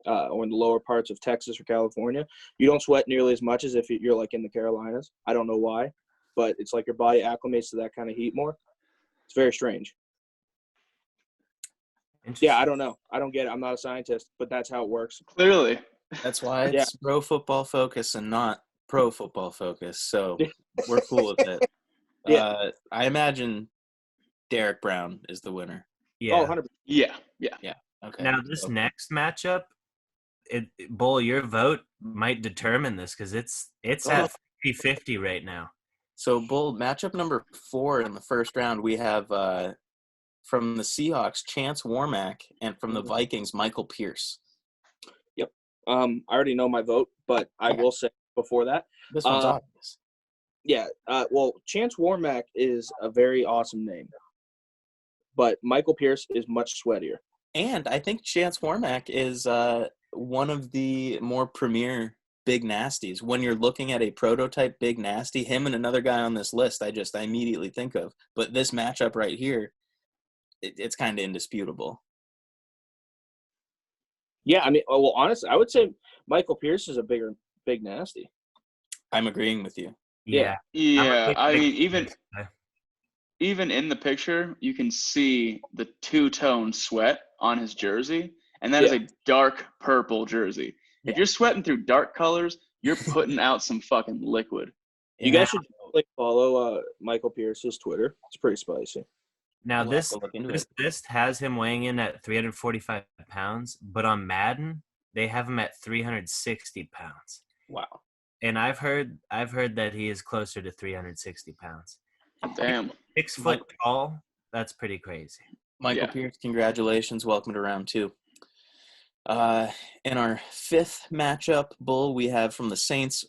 or in the lower parts of Texas or California, you don't sweat nearly as much as if you're like in the Carolinas. I don't know why, but it's like your body acclimates to that kind of heat more. It's very strange. Yeah, I don't know. I don't get it. I'm not a scientist, but that's how it works. Clearly. That's why it's Pro Football Focus and not Pro Football Focus. So we're cool with it. Yeah. I imagine Derek Brown is the winner. Yeah. Oh, 100%. Yeah. Okay. Now, this next matchup, Bull, your vote might determine this because it's at 50-50 right now. So, Bull, matchup number 4 in the first round, we have from the Seahawks, Chance Warmack, and from the Vikings, Michael Pierce. Yep. I already know my vote, but I will say before that. This one's obvious. Yeah. Well, Chance Warmack is a very awesome name, but Michael Pierce is much sweatier. And I think Chance Warmack is one of the more premier big nasties. When you're looking at a prototype big nasty, him and another guy on this list, I immediately think of. But this matchup right here, it's kind of indisputable. Yeah, I mean, well, honestly, I would say Michael Pierce is a big nasty. I'm agreeing with you. Yeah. Yeah. I mean, even in the picture, you can see the two-tone sweat on his jersey, and that is a dark purple jersey. If you're sweating through dark colors, you're putting out some fucking liquid. You guys should follow Michael Pierce's Twitter. It's pretty spicy. Now, this list has him weighing in at 345 pounds, but on Madden, they have him at 360 pounds. Wow. And I've heard that he is closer to 360 pounds. Damn. 6 foot tall. That's pretty crazy. Michael Pierce, congratulations. Welcome to round 2. In our 5th matchup, Bull, we have from the Saints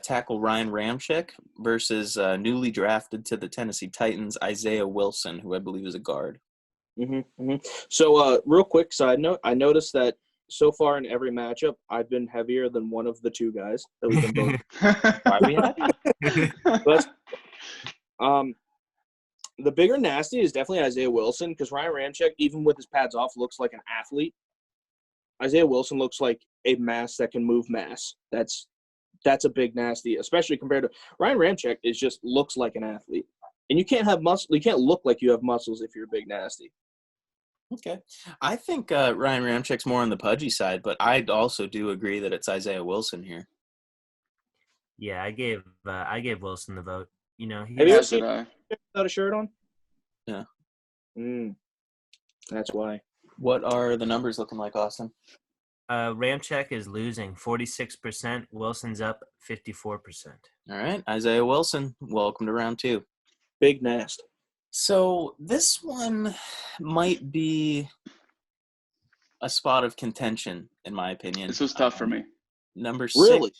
tackle Ryan Ramczyk versus newly drafted to the Tennessee Titans, Isaiah Wilson, who I believe is a guard. So, real quick side note, I noticed that so far in every matchup, I've been heavier than one of the two guys that we've been both. Why we happy? The bigger nasty is definitely Isaiah Wilson because Ryan Ramczyk, even with his pads off, looks like an athlete. Isaiah Wilson looks like a mass that can move mass. That's a big nasty, especially compared to Ryan Ramczyk. Just looks like an athlete, and you can't have muscle. You can't look like you have muscles if you're a big nasty. Okay, I think Ryan Ramczyk's more on the pudgy side, but I also do agree that it's Isaiah Wilson here. Yeah, I gave Wilson the vote. You know, have you ever seen him without a shirt on? Yeah. That's why. What are the numbers looking like, Austin? Ramczyk is losing 46%. Wilson's up 54%. All right, Isaiah Wilson, welcome to round 2. Big nast. So this one might be a spot of contention, in my opinion. This was tough for me. Number 6, really?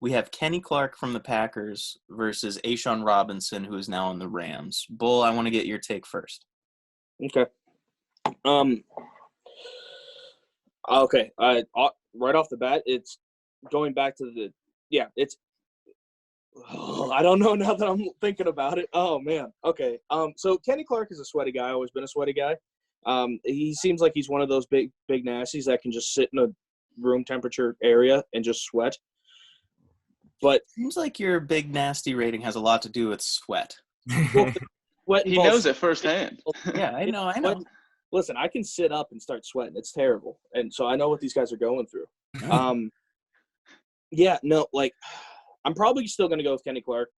We have Kenny Clark from the Packers versus A'Shaun Robinson, who is now on the Rams. Bull, I want to get your take first. Okay. Okay. Right off the bat, it's going back to it's. I don't know now that I'm thinking about it. Oh man. Okay. So Kenny Clark is a sweaty guy. Always been a sweaty guy. He seems like he's one of those big nasties that can just sit in a room temperature area and just sweat. But seems like your big nasty rating has a lot to do with sweat. Sweat he knows it firsthand. Yeah, I know. Listen, I can sit up and start sweating. It's terrible. And so I know what these guys are going through. Yeah, no, like, I'm probably still going to go with Kenny Clark,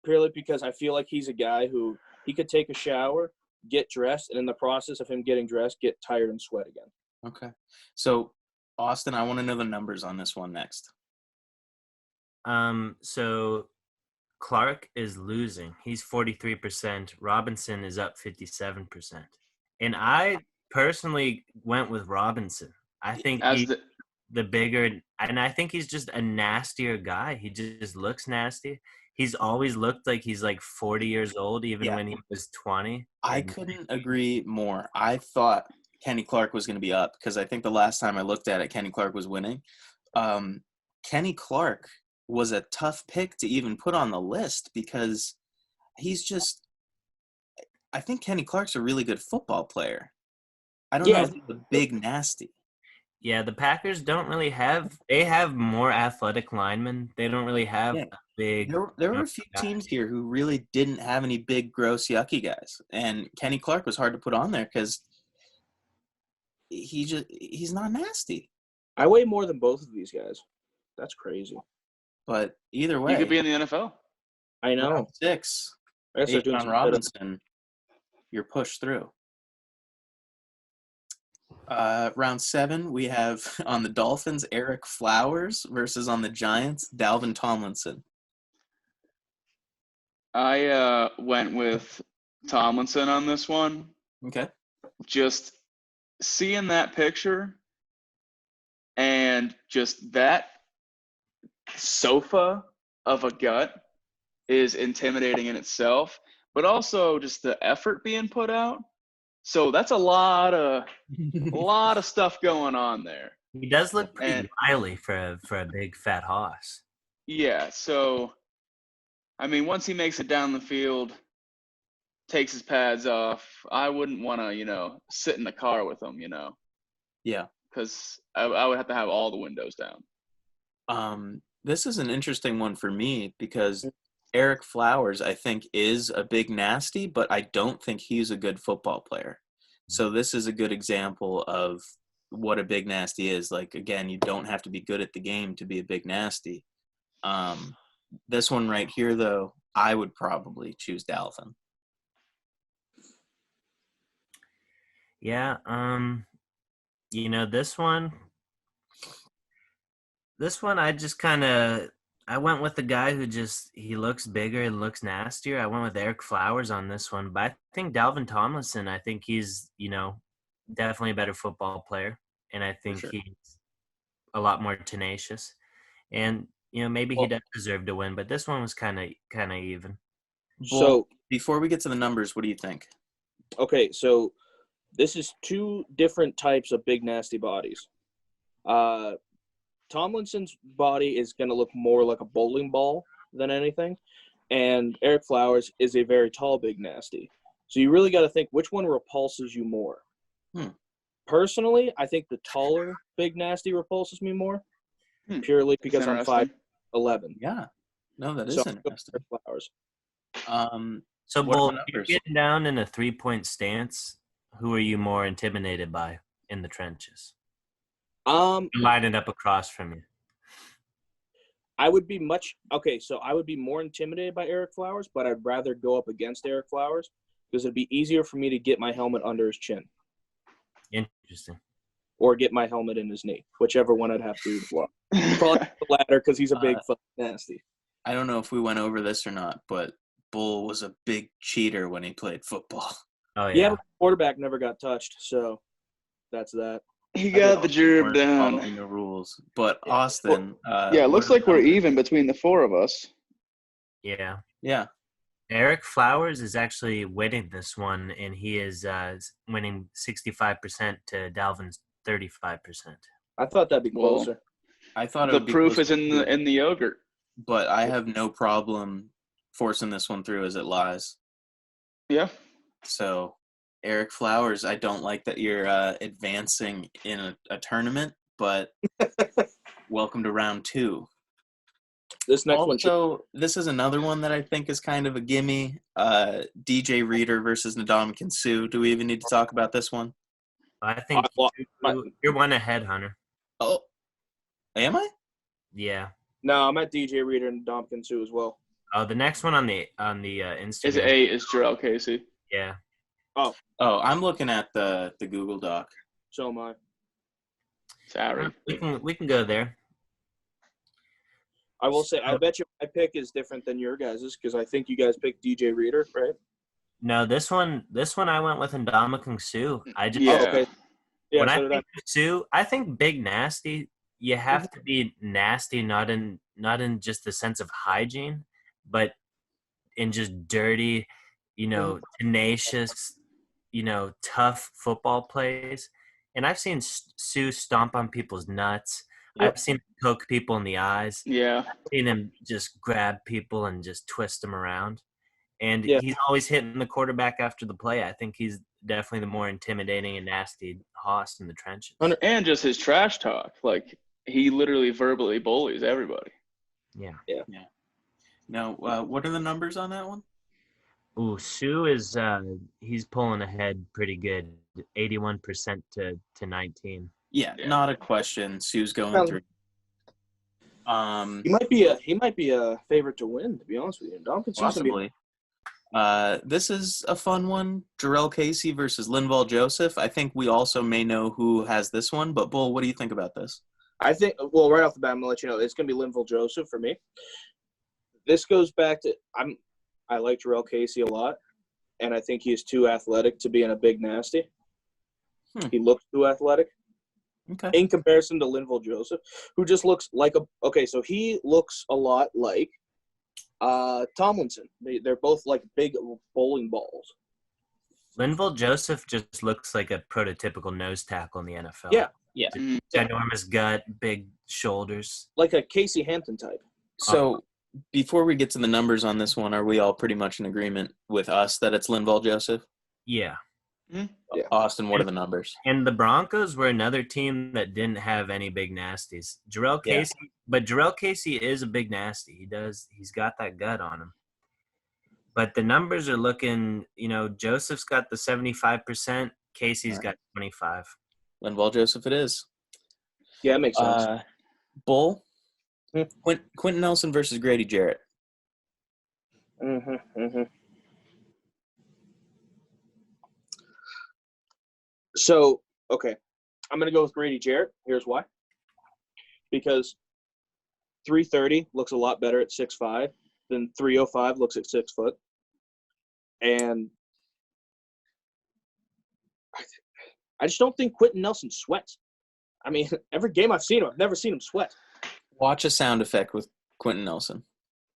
purely because I feel like he's a guy who he could take a shower, get dressed, and in the process of him getting dressed, get tired and sweat again. Okay. So, Austin, I want to know the numbers on this one next. So Clark is losing. He's 43%. Robinson is up 57%. And I personally went with Robinson. I think As he's the bigger, and I think he's just a nastier guy. He just looks nasty. He's always looked like he's like 40 years old, even when he was 20. I couldn't agree more. I thought Kenny Clark was going to be up because I think the last time I looked at it, Kenny Clark was winning. Kenny Clark was a tough pick to even put on the list because he's just – I think Kenny Clark's a really good football player. I don't know if he's a big nasty. Yeah, the Packers don't really have – they have more athletic linemen. They don't really have a big – There were a few teams here who really didn't have any big, gross, yucky guys. And Kenny Clark was hard to put on there because he's not nasty. I weigh more than both of these guys. That's crazy. But either way. You could be in the NFL. I know. Round 6, John Robinson, you're pushed through. Round 7, we have on the Dolphins, Eric Flowers versus on the Giants, Dalvin Tomlinson. I went with Tomlinson on this one. Okay. Just seeing that picture and just that sofa of a gut is intimidating in itself, but also just the effort being put out. So that's a lot of stuff going on there. He does look pretty wily for a big fat hoss. Yeah, so I mean, once he makes it down the field, takes his pads off, I wouldn't want to, sit in the car with him, Yeah. because I would have to have all the windows down. This is an interesting one for me because Eric Flowers, I think, is a big nasty, but I don't think he's a good football player. So this is a good example of what a big nasty is. Like, again, you don't have to be good at the game to be a big nasty. This one right here, though, I would probably choose Dalvin. Yeah, this one I just I went with the guy who he looks bigger and looks nastier. I went with Eric Flowers on this one, but I think Dalvin Tomlinson, I think he's, definitely a better football player, and I think he's a lot more tenacious. And, maybe he does deserve to win, but this one was kind of even. So before we get to the numbers, what do you think? Okay, so this is 2 different types of big nasty bodies. Tomlinson's body is going to look more like a bowling ball than anything, and Eric Flowers is a very tall big nasty. So you really got to think which one repulses you more. Personally, I think the taller big nasty repulses me more, purely because I'm 5'11". Yeah, no, that is interesting. Eric Flowers. So, Bull, if you're getting down in a 3-point stance, who are you more intimidated by in the trenches? Lining up across from you. I would be more intimidated by Eric Flowers, but I'd rather go up against Eric Flowers because it'd be easier for me to get my helmet under his chin. Interesting. Or get my helmet in his knee, whichever one I'd have to do. Probably the latter because he's a big nasty. I don't know if we went over this or not, but Bull was a big cheater when he played football. Oh, yeah. The quarterback never got touched, so that's that. He got the gerb down. Following the rules. But Austin. It looks like we're even between the 4 of us. Yeah. Yeah. Eric Flowers is actually winning this one, and he is winning 65% to Dalvin's 35%. I thought that'd be closer. I thought the proof is in the yogurt. But I have no problem forcing this one through as it lies. Yeah. So, Eric Flowers, I don't like that you're advancing in a tournament, but welcome to round 2. This next one. So this is another one that I think is kind of a gimme. DJ Reader versus Ndamukong Suh. Do we even need to talk about this one? I think you're one ahead, Hunter. Oh, am I? Yeah. No, I'm at DJ Reader and Domkin Sue as well. Oh, the next one on the Instagram. Is 8 is Jarrell Casey. Yeah. Oh, I'm looking at the Google Doc. So am I. Sorry. We can go there. I will say, I bet you my pick is different than your guys's because I think you guys picked DJ Reader, right? No, this one I went with Ndamukong Suh. I just Yeah. Oh, okay. Yeah, when so I did I. think of Suh, I think big nasty. You have to be nasty, not in just the sense of hygiene, but in just dirty, tenacious, tough football plays. And I've seen Suh stomp on people's nuts. Yep. I've seen him poke people in the eyes. Yeah. I've seen him just grab people and just twist them around. And Yeah. he's always hitting the quarterback after the play. I think he's definitely the more intimidating and nasty hoss in the trenches. And just his trash talk. Like, he literally verbally bullies everybody. Yeah. Now, what are the numbers on that one? Ooh, Suh is he's pulling ahead pretty good, 81% to 19. Yeah, not a question. Sue's going through. He might be a favorite to win, to be honest with you. Domkin Sue's Possibly. This is a fun one. Jarrell Casey versus Linval Joseph. I think we also may know who has this one, but Bull, what do you think about this? I think, well, right off the bat, I'm going to let you know, it's going to be Linval Joseph for me. This goes back to, I like Jarrell Casey a lot, and I think he's too athletic to be in a big nasty. He looks too athletic. Okay. In comparison to Linval Joseph, who just looks like so he looks a lot like Tomlinson. They're both like big bowling balls. Linval Joseph just looks like a prototypical nose tackle in the NFL. Yeah. Ginormous gut, big shoulders. Like a Casey Hampton type. So before we get to the numbers on this one, are we all pretty much in agreement with us that it's Linval Joseph? Yeah. Yeah. Austin, what are the numbers? And the Broncos were another team that didn't have any big nasties. Jarrell Casey, but Jarrell Casey is a big nasty. He's got that gut on him. But the numbers are looking, Joseph's got the 75%, Casey's got 25. Linval Joseph it is. Yeah, that makes sense. Bull, Quentin Nelson versus Grady Jarrett. So, okay, I'm going to go with Grady Jarrett. Here's why. Because 330 looks a lot better at 6'5" than 305 looks at 6 foot. And I just don't think Quentin Nelson sweats. I mean, every game I've seen him, I've never seen him sweat. Watch a sound effect with Quentin Nelson.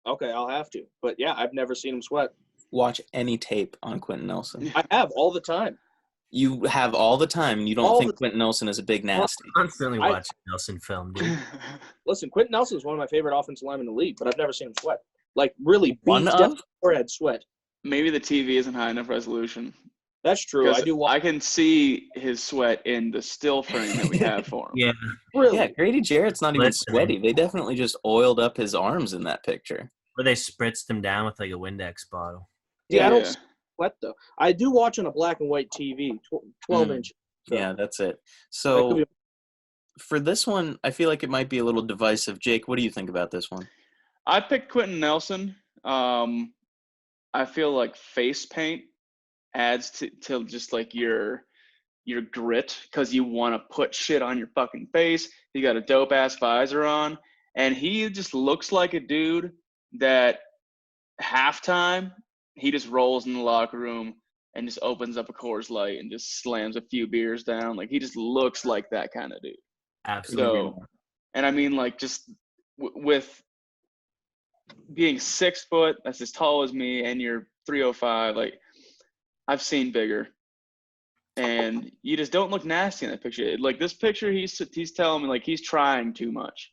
Okay, I'll have to. But, yeah, I've never seen him sweat. Watch any tape on Quentin Nelson. I have all the time. You have all the time, and you don't think Quentin Nelson is a big nasty. I'm constantly watching Nelson film, dude. Listen, Quentin Nelson is one of my favorite offensive linemen in the league, but I've never seen him sweat. Like, really, One of? forehead sweat. Maybe the TV isn't high enough resolution. That's true. I can see his sweat in the still frame that we have for him. Yeah. Really? Yeah, Grady Jarrett's not even sweaty. They definitely just oiled up his arms in that picture. Or they spritzed him down with like a Windex bottle. Yeah, I don't sweat, though. I do watch on a black and white TV, 12 inch. So. Yeah, that's it. So for this one, I feel like it might be a little divisive. Jake, what do you think about this one? I picked Quentin Nelson. I feel like face paint adds to just like your grit because you want to put shit on your fucking face. He got a dope ass visor on, and he just looks like a dude that halftime he just rolls in the locker room and just opens up a Coors Light and just slams a few beers down. Like, he just looks like that kind of dude. Absolutely. So, and I mean, like, just with being 6 foot, that's as tall as me, and you're 305, like, I've seen bigger. And you just don't look nasty in that picture. Like, this picture, he's telling me, like, he's trying too much.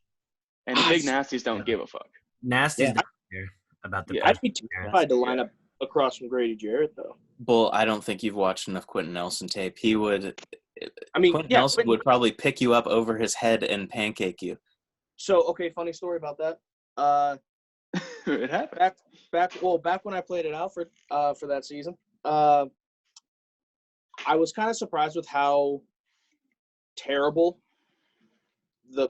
And the big nasties don't give a fuck. Nasty's don't care about the I'd be terrified to line up across from Grady Jarrett, though. Bull, I don't think you've watched enough Quentin Nelson tape. He would – I mean, Quentin Nelson would probably pick you up over his head and pancake you. So, okay, funny story about that. It happened. Back when I played at Alfred for that season, I was kind of surprised with how terrible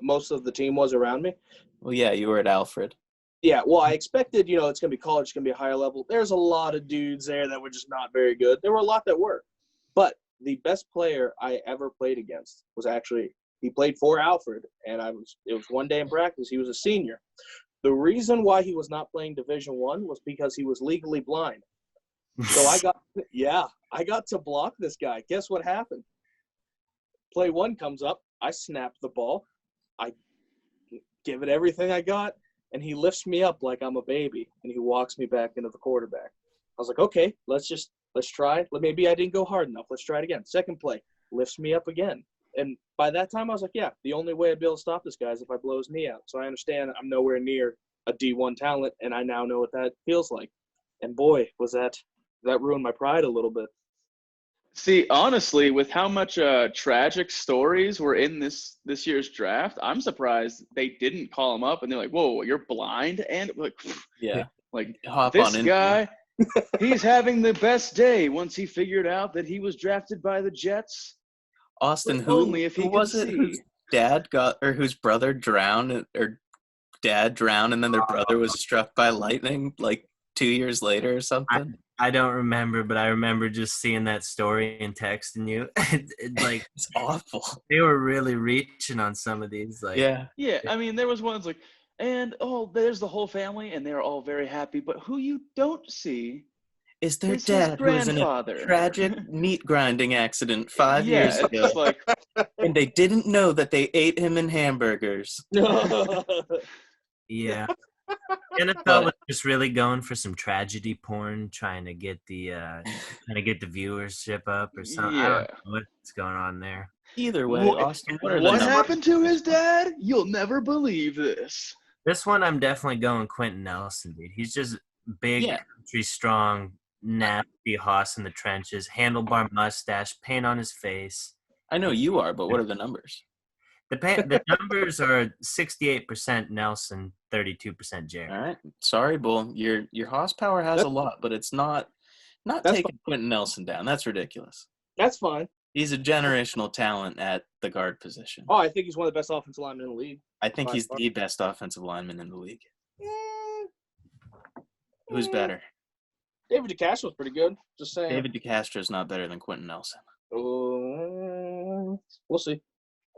most of the team was around me. Well, yeah, you were at Alfred. Yeah, well, I expected, it's going to be college, it's going to be a higher level. There's a lot of dudes there that were just not very good. There were a lot that were. But the best player I ever played against was actually, he played for Alfred, and it was one day in practice. He was a senior. The reason why he was not playing Division I was because he was legally blind. So I got to block this guy. Guess what happened? Play one comes up. I snap the ball. I give it everything I got, and he lifts me up like I'm a baby, and he walks me back into the quarterback. I was like, okay, let's try. Maybe I didn't go hard enough. Let's try it again. Second play, lifts me up again. And by that time, I was like, yeah, the only way I'd be able to stop this guy is if I blow his knee out. So I understand I'm nowhere near a D1 talent, and I now know what that feels like. And boy, that ruined my pride a little bit. See, honestly, with how much tragic stories were in this year's draft, I'm surprised they didn't call him up and they're like, "Whoa, you're blind?" And like, Yeah. like Hop this on in. guy, he's having the best day once he figured out that he was drafted by the Jets. Austin, But only if he who could was it see. whose dad got, or whose brother drowned, or dad drowned and then their brother was struck by lightning like 2 years later or something? I don't remember, but I remember just seeing that story and texting you. Like, It's awful. they were really reaching on some of these. Like, Yeah. Yeah, I mean, there was ones like, and there's the whole family, and they're all very happy. But who you don't see Is their is his dad who was in a grandfather. tragic meat grinding accident 5 years Yeah, ago, it's like, and they didn't know that they ate him in hamburgers. yeah. NFL But- was just really going for some tragedy porn, trying to get the viewership up or something. I don't know what's going on there. Either way, What- Austin, what are the what numbers? happened to his dad? You'll never believe this. This one, I'm definitely going Quentin Nelson, dude. He's just big, Yeah. country strong, nasty hoss in the trenches, handlebar mustache, paint on his face. I know you are, but what are the numbers? The numbers are 68% Nelson, 32% Jared. All right. Sorry, Bull. Your horsepower has a lot, but it's not taking Quentin Nelson down. That's ridiculous. That's fine. He's a generational talent at the guard position. Oh, I think he's one of the best offensive linemen in the league. I think by he's far. the best offensive lineman in the league. Eh, Who's better? David DeCastro was pretty good. Just saying. David DeCastro is not better than Quentin Nelson. We'll see.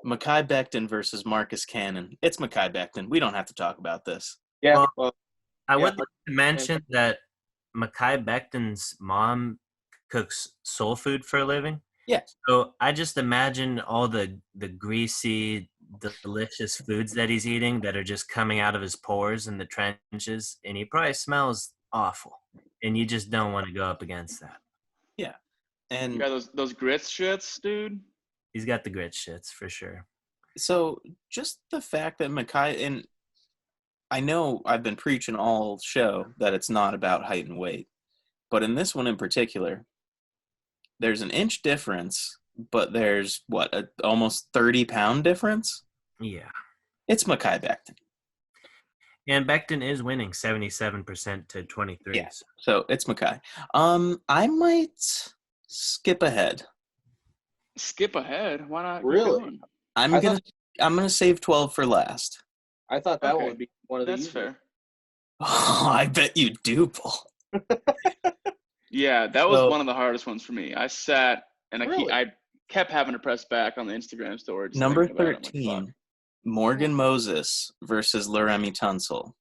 Mekhi Becton versus Marcus Cannon. It's Mekhi Becton. We don't have to talk about this. Yeah. Well, I would like to mention that Mekhi Becton's mom cooks soul food for a living. Yeah. So I just imagine all the greasy, delicious foods that he's eating that are just coming out of his pores in the trenches, and he probably smells awful. And you just don't want to go up against that. Yeah. You And got those grits shits, dude. He's got the grit shits for sure. so just the fact that Mekhi, and I know I've been preaching all show that it's not about height and weight, but in this one in particular, there's an inch difference, but there's almost 30-pound difference. Yeah. It's Mekhi Becton. And Becton is winning 77% to 23. Yes. So it's Mekhi. I might skip ahead. Skip ahead. Why not? keep Really? going? I'm I gonna save 12 for last. I thought that Okay. one would be one of the That's easier. fair. Oh, I bet you do, Paul. Yeah, that was So- one of the hardest ones for me. I sat and Really? I kept having to press back on the Instagram story. just Number thinking about it. I'm like, 13, fuck. Morgan Moses versus Laramie Tunsil.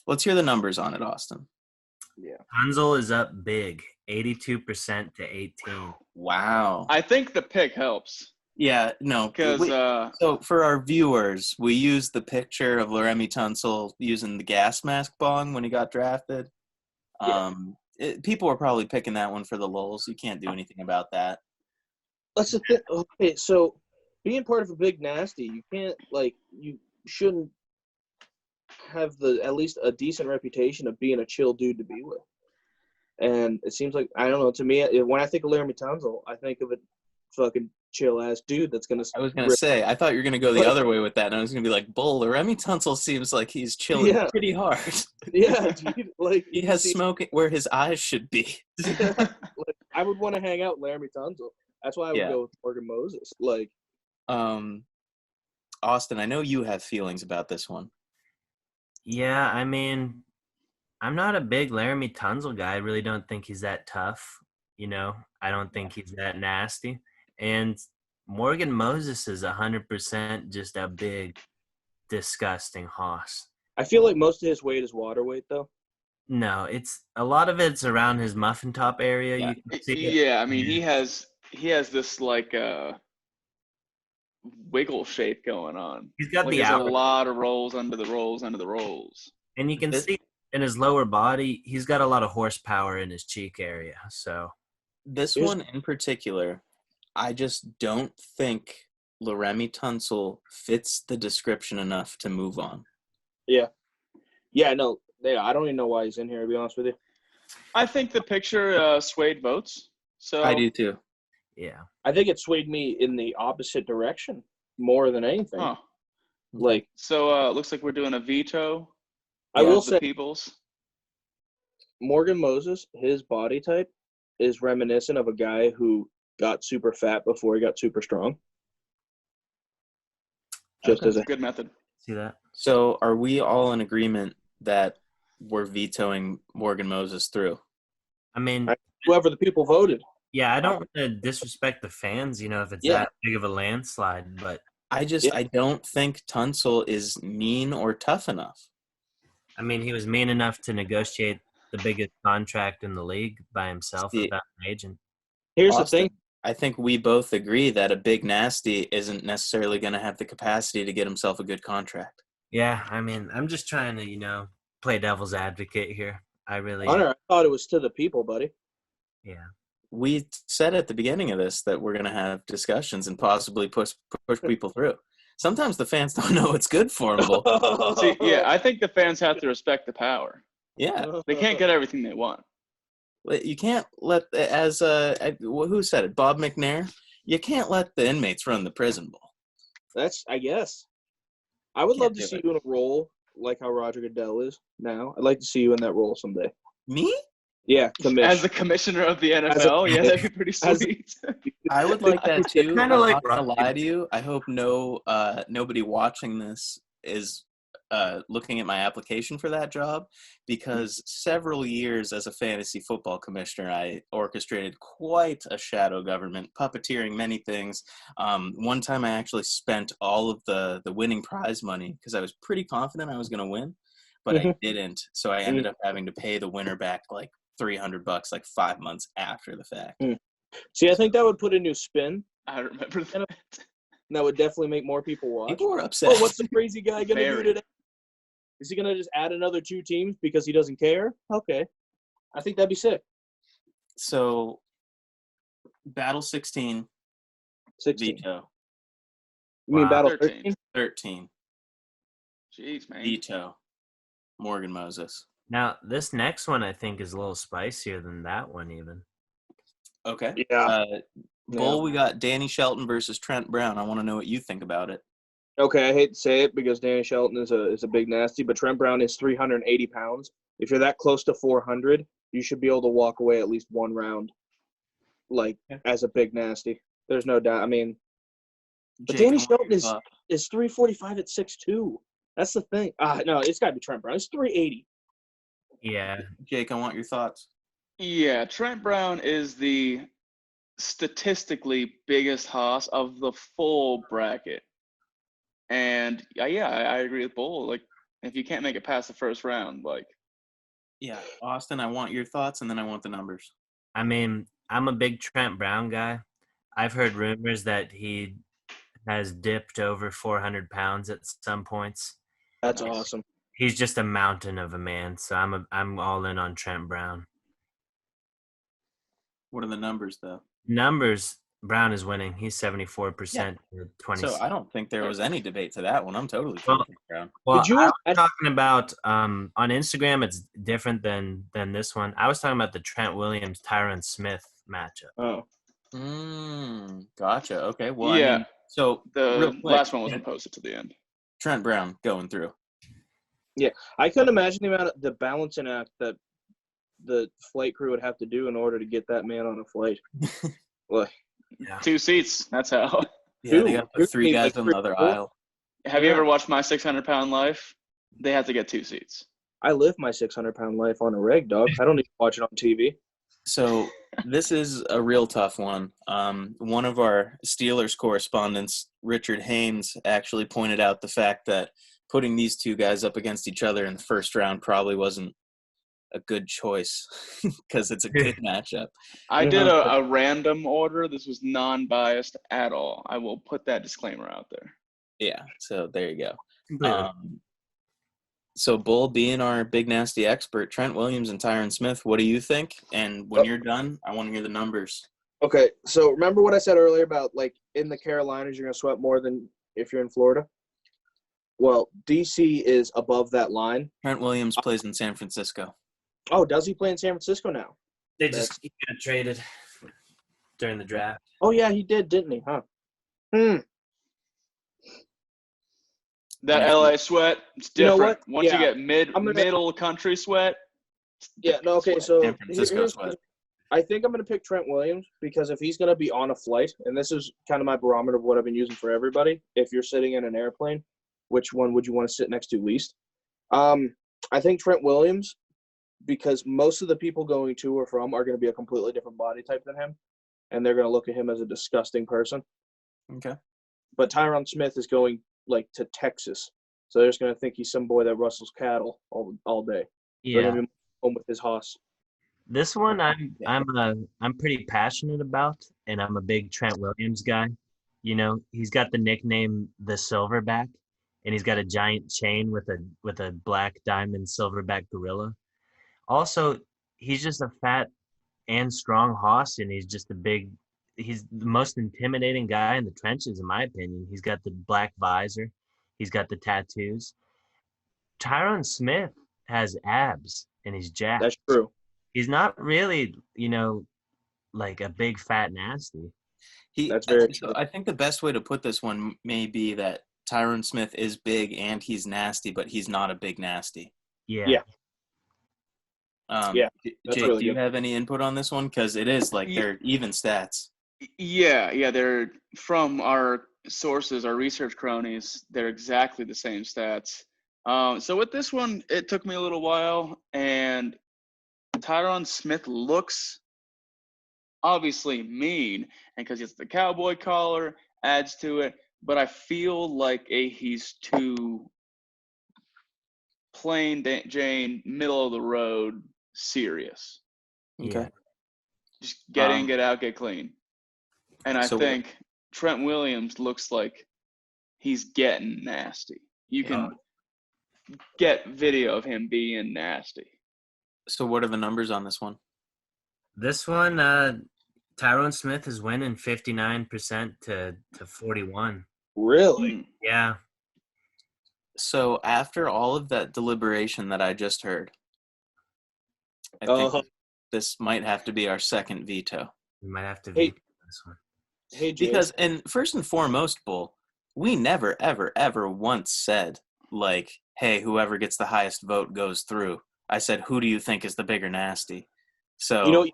Let's hear the numbers on it, Austin. Hansel is up big, 82% to 18. Wow. I think the pick helps Yeah, no. because So for our viewers, we used the picture of Laramie Tunsil using the gas mask bong when he got drafted. Yeah. People were probably picking that one for the lulz. You can't do anything about that. That's the thing. Okay, so being part of a big nasty, you can't you shouldn't have at least a decent reputation of being a chill dude to be with. And it seems like, I don't know, to me, when I think of Laramie Tunsil, I think of a fucking chill ass dude that's gonna. I was going to say, I thought you were going to go the other way with that, and I was going to be like, Bull, Laramie Tunsil seems like he's chilling Yeah. pretty hard. Yeah, dude. He has smoke where his eyes should be. I would want to hang out with Laramie Tunsil. That's why I would Yeah. go with Morgan Moses. Austin, I know you have feelings about this one. Yeah, I mean, I'm not a big Laramie Tunsil guy. I really don't think he's that tough. I don't think he's that nasty. And Morgan Moses is 100% just a big, disgusting hoss. I feel like most of his weight is water weight, though. No, a lot of it's around his muffin top area. Yeah. You can see it. Yeah, I mean, he has this like wiggle shape going on. He's got Like the there's a hour, lot of rolls under the rolls under the rolls. and you can This- see in his lower body, he's got a lot of horsepower in his cheek area. So This Here's- one in particular, I just don't think Laramie Tunsil fits the description enough to move on. Yeah, no, I don't even know why he's in here, to be honest with you. I think the picture swayed votes. So I do too. yeah, I think it swayed me in the opposite direction more than anything. Huh. Like, So looks like we're doing a veto. I of will the say, people's. Morgan Moses, his body type is reminiscent of a guy who got super fat before he got super strong. Just Okay. as a Good method. see that? So are we all in agreement that we're vetoing Morgan Moses through? I mean, whoever the people voted. yeah, I don't want to disrespect the fans, if it's Yeah. that big of a landslide, but I don't think Tunsil is mean or tough enough. I mean, he was mean enough to negotiate the biggest contract in the league by himself See- without an agent. Here's Austin, the thing. I think we both agree that a big nasty isn't necessarily going to have the capacity to get himself a good contract. Yeah, I mean, I'm just trying to, play devil's advocate here. I really, Hunter, I thought it was to the people, buddy. yeah. We said at the beginning of this that we're going to have discussions and possibly push people through. Sometimes the fans don't know what's good for them. See, yeah, I think the fans have to respect the power. Yeah, They can't get everything they want. you can't let who said it? Bob McNair. You can't let the inmates run the prison ball. That's, I guess. I would Can't love to do see it. you in a role like how Roger Goodell is now. I'd like to see you in that role someday. Me? Yeah, As the commissioner of the NFL, yeah, that'd be pretty as a- sweet. I would like that too. Kinda I'm like not gonna Rocky. lie to you. I hope nobody watching this is looking at my application for that job, because several years as a fantasy football commissioner, I orchestrated quite a shadow government, puppeteering many things. One time I actually spent all of the winning prize money because I was pretty confident I was going to win, but I didn't. So I ended up having to pay the winner back like $300 like 5 months after the fact. See, I think that would put a new spin. I remember that. And that would definitely make more people watch. People were upset. Oh, what's the crazy guy going to do Very. today? Is he going to just add another 2 teams because he doesn't care? Okay. I think that'd be sick. So Battle 16, 16. veto. You mean Wow. Battle 13. 13? 13, Jeez, man. veto. Morgan Moses. Now, this next one I think is a little spicier than that one even. Okay. Yeah. Bull, we got Danny Shelton versus Trent Brown. I want to know what you think about it. Okay, I hate to say it because Danny Shelton is a big nasty, but Trent Brown is 380 pounds. If you're that close to 400, you should be able to walk away at least one round, like, as a big nasty. There's no doubt. I mean, but Jake, Danny I want Shelton your is thought. 345 at 6'2". That's the thing. No, it's got to be Trent Brown. It's 380. Yeah, Jake, I want your thoughts. Yeah, Trent Brown is the statistically biggest hoss of the full bracket. And I agree with Bull. Like, if you can't make it past the first round, like, Yeah, Austin, I want your thoughts, and then I want the numbers. I mean, I'm a big Trent Brown guy. I've heard rumors that he has dipped over 400 pounds at some points. That's Nice. awesome. He's just a mountain of a man, so I'm all in on Trent Brown. What are the numbers, though? Numbers, Brown is winning. He's 74% to 20. So I don't think there was any debate to that one. I'm totally Well, taking Brown. Well, Did you I was add- talking about on Instagram. It's different than this one. I was talking about the Trent Williams Tyron Smith matchup. Oh, Gotcha. Okay. Well, yeah, I mean, so the real quick, last one wasn't posted to the end. Trent Brown going through. I couldn't imagine the amount of the balancing act that the flight crew would have to do in order to get that man on a flight. Like, 2 seats. That's how. Yeah, they Dude, got to you're put 3 gonna need, guys like, on the other 3 or 4. aisle. Have you Yeah. ever watched My 600-Pound Life? They have to get 2 seats. I live my 600-pound life on a reg, dog. I don't even watch it on TV. So this is a real tough one. One of our Steelers correspondents, Richard Haynes, actually pointed out the fact that putting these two guys up against each other in the first round probably wasn't a good choice because it's a good matchup. I did a random order. This was non-biased at all. I will put that disclaimer out there. Yeah, so there you go. Completely. So Bull, being our big nasty expert, Trent Williams and Tyron Smith, what do you think? And when you're done, I want to hear the numbers. Okay, so remember what I said earlier about, like, in the Carolinas, you're going to sweat more than if you're in Florida? Well, D.C. is above that line. Trent Williams plays in San Francisco. Oh, does he play in San Francisco now? He got traded during the draft. Oh, yeah, he did, didn't he? Huh? That LA sweat, it's You know different. what? Once Yeah. you get middle country sweat. Yeah, no, okay, sweat. so San Francisco here's- sweat. I think I'm going to pick Trent Williams because if he's going to be on a flight, and this is kind of my barometer of what I've been using for everybody, if you're sitting in an airplane, which one would you want to sit next to least? I think Trent Williams, because most of the people going to or from are going to be a completely different body type than him, and they're going to look at him as a disgusting person. Okay. But Tyron Smith is going, like, to Texas, so they're just going to think he's some boy that rustles cattle all day. They're Yeah. going to be home with his hoss. This one I'm pretty passionate about, and I'm a big Trent Williams guy. You know, he's got the nickname the Silverback, and he's got a giant chain with a black diamond silverback gorilla. Also, he's just a fat and strong hoss, and he's the most intimidating guy in the trenches, in my opinion. He's got the black visor, he's got the tattoos. Tyron Smith has abs, and he's jacked. That's true. He's not really, like a big fat nasty. That's very true. So I think the best way to put this one may be that Tyron Smith is big and he's nasty, but he's not a big nasty. Yeah. Yeah. Yeah. That's Jake, really do you good. have any input on this one? Because it is like Ye- they're even stats. Yeah, they're from our sources, our research cronies. They're exactly the same stats. So with this one, it took me a little while, and Tyron Smith looks obviously mean, and because it's the cowboy collar adds to it. But I feel like he's too plain Jane, middle of the road, serious. Okay. Just get in, get out, get clean. And I So- think Trent Williams looks like he's getting nasty. You can get video of him being nasty. So what are the numbers on this one? This one, Tyrone Smith is winning 59% to 41. Really? Mm. Yeah. So after all of that deliberation that I just heard, I think this might have to be our second veto. We might have to Hey. veto this one. Hey, Jake. Because, and first and foremost, Bull, we never, ever, ever once said, like, hey, whoever gets the highest vote goes through. I said, who do you think is the bigger nasty? So,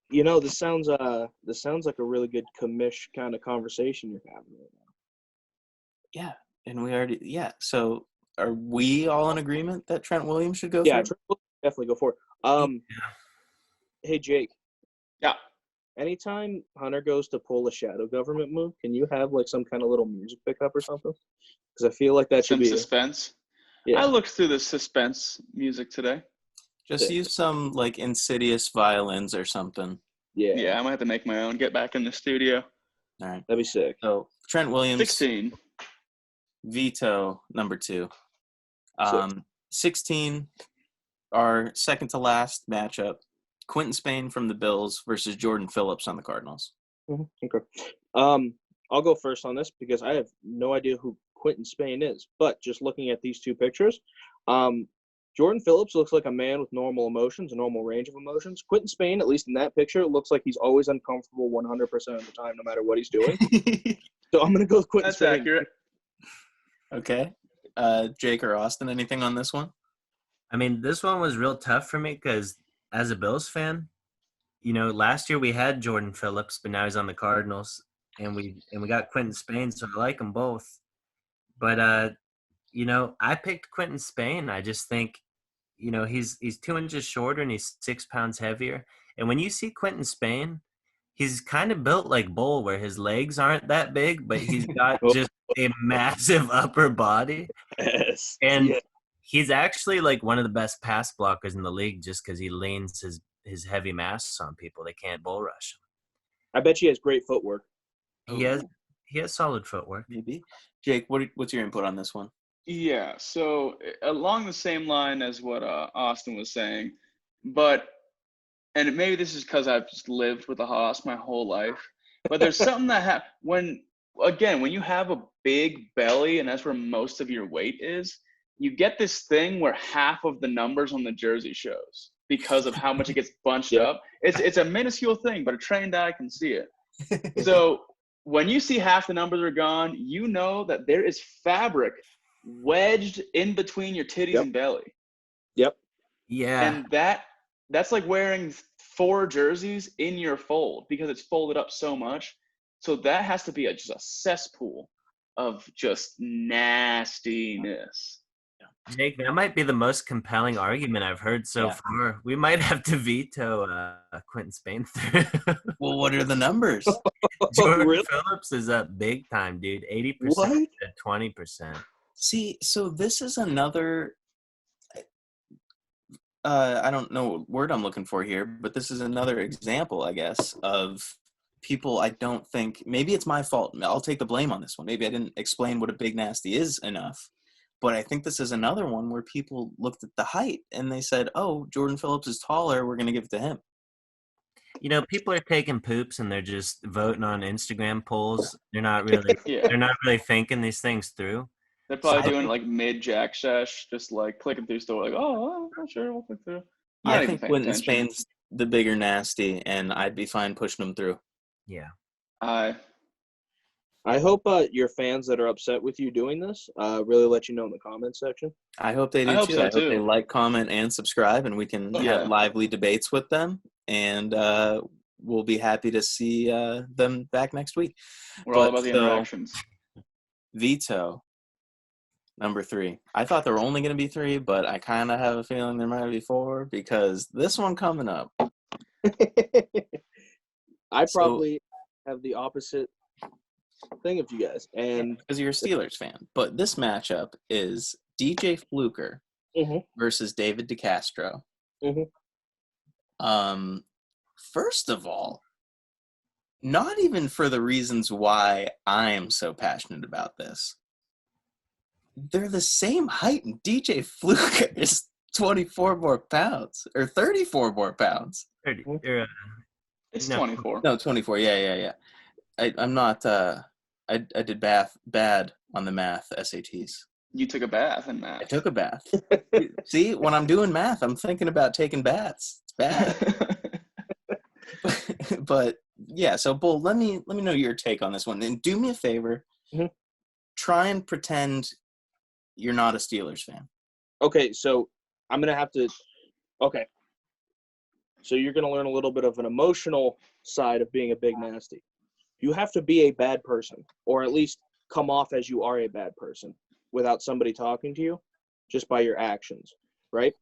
This sounds like a really good commish kind of conversation you're having right now. yeah. And we already, So are we all in agreement that Trent Williams should go Yeah, through? Trent will definitely go for it. Hey, Jake. Yeah. Anytime Hunter goes to pull a shadow government move, can you have like some kind of little music pickup or something? Because I feel like that should Some be suspense. Yeah. I looked through the suspense music today. Just use some, like, Insidious violins or something. Yeah, I might have to make my own. Get back in the studio. All right. that'd be sick. So Trent Williams, 16. veto number 2. 16, our second to last matchup, Quentin Spain from the Bills versus Jordan Phillips on the Cardinals. Okay. I'll go first on this because I have no idea who Quentin Spain is. But just looking at these two pictures, Jordan Phillips looks like a man with normal emotions, a normal range of emotions. Quentin Spain, at least in that picture, looks like he's always uncomfortable 100% of the time, no matter what he's doing. So I'm going to go with Quentin That's Spain. accurate. Okay. Jake or Austin, anything on this one? I mean, this one was real tough for me because as a Bills fan, last year we had Jordan Phillips, but now he's on the Cardinals, and we got Quentin Spain, so I like them both. But I picked Quentin Spain. I just think, he's 2 inches shorter and he's 6 pounds heavier. And when you see Quentin Spain, he's kind of built like Bull, where his legs aren't that big, but he's got Oh. just a massive upper body. Yes. And Yeah. he's actually like one of the best pass blockers in the league just because he leans his heavy mass on people. They can't bull rush I bet she has great footwork. him. He has solid footwork. Maybe. Jake, what's your input on this one? Yeah, so along the same line as what Austin was saying, and maybe this is because I've just lived with a hoss my whole life, but there's something that when you have a big belly and that's where most of your weight is, you get this thing where half of the numbers on the jersey shows because of how much it gets bunched up. It's a minuscule thing, but a trained eye can see it. So when you see half the numbers are gone, you know that there is fabric wedged in between your titties and belly. Yep. Yeah. And that's like wearing 4 jerseys in your fold because it's folded up so much. So that has to be just a cesspool of just nastiness. Jake, that might be the most compelling argument I've heard so far. We might have to veto Quentin Spain through. Well, what are the numbers? Jordan Really? Phillips is up big time, dude. 80% What? to 20%. See, so this is another I don't know what word I'm looking for here, but this is another example, I guess, of people I don't think, maybe it's my fault. I'll take the blame on this one. Maybe I didn't explain what a big nasty is enough. But I think this is another one where people looked at the height and they said, oh, Jordan Phillips is taller, we're going to give it to him. People are taking poops and they're just voting on Instagram polls. They're not really they're not really thinking these things through. They're probably doing like mid Jack Sesh, just like clicking through stuff like, oh, sure, we'll click through. I think Quentin Spain's the bigger nasty, and I'd be fine pushing him through. Yeah. I hope your fans that are upset with you doing this really let you know in the comments section. I hope they do I hope too. so I hope they too. like, comment, and subscribe, and we can have lively debates with them. And we'll be happy to see them back next week. We're all about the interactions. Veto number 3. I thought there were only going to be 3, but I kind of have a feeling there might be 4 because this one coming up. I probably have the opposite thing of you guys, and because you're a Steelers fan. But this matchup is DJ Fluker versus David DeCastro. First of all, not even for the reasons why I am so passionate about this. They're the same height, and DJ Fluker is 24 more pounds or 34 more pounds. 30. It's 24. No, 24. Yeah. I'm not. I did bad on the math SATs. You took a bath in math. I took a bath. See, when I'm doing math, I'm thinking about taking baths. It's bad. But yeah, so Bull, let me know your take on this one, and do me a favor. Try and pretend you're not a Steelers fan. Okay, so I'm gonna have to. Okay, so you're gonna learn a little bit of an emotional side of being a big nasty. You have to be a bad person, or at least come off as you are a bad person without somebody talking to you, just by your actions, right?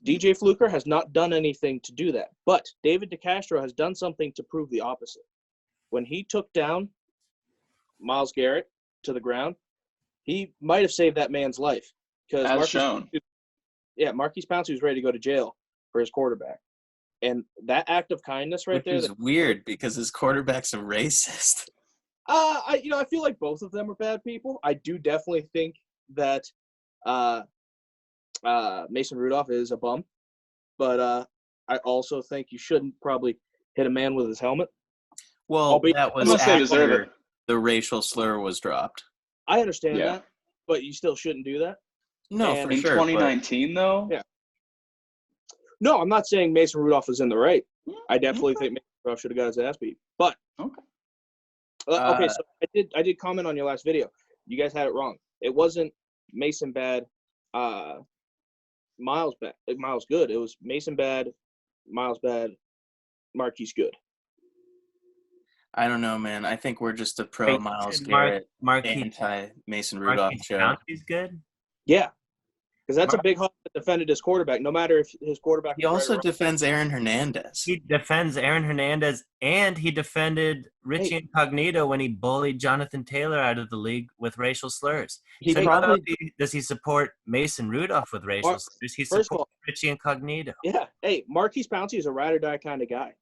DJ Fluker has not done anything to do that, but David DeCastro has done something to prove the opposite. When he took down Myles Garrett to the ground, he might have saved that man's life. As shown. Yeah, Marquise Pouncey was ready to go to jail for his quarterback. And that act of kindness right there. Which is weird because his quarterback's a racist. I feel like both of them are bad people. I do definitely think that Mason Rudolph is a bum. But I also think you shouldn't probably hit a man with his helmet. Well, that was after the racial slur was dropped. I understand that, but you still shouldn't do that. No, and for sure. In 2019, though? Yeah. No, I'm not saying Mason Rudolph is in the right. I definitely think Mason Rudolph should have got his ass beat. But okay, so I did comment on your last video. You guys had it wrong. It wasn't Mason bad, Miles bad, Miles good. It was Mason bad, Miles bad, Marquise good. I don't know, man. I think we're just a pro Wait, Miles Mark- Garrett, Marquise anti-Mason Rudolph show. Pouncey's good. Yeah, because that's a Mark- big hawk that defended his quarterback, no matter if his quarterback He was right also or wrong. defends Aaron Hernandez. He defends Aaron Hernandez, and he defended Richie Incognito when he bullied Jonathan Taylor out of the league with racial slurs. He So probably not only does he support Mason Rudolph with racial slurs, he first of all- supports Richie Incognito. Yeah. Hey, Marquise Pouncey is a ride or die kind of guy.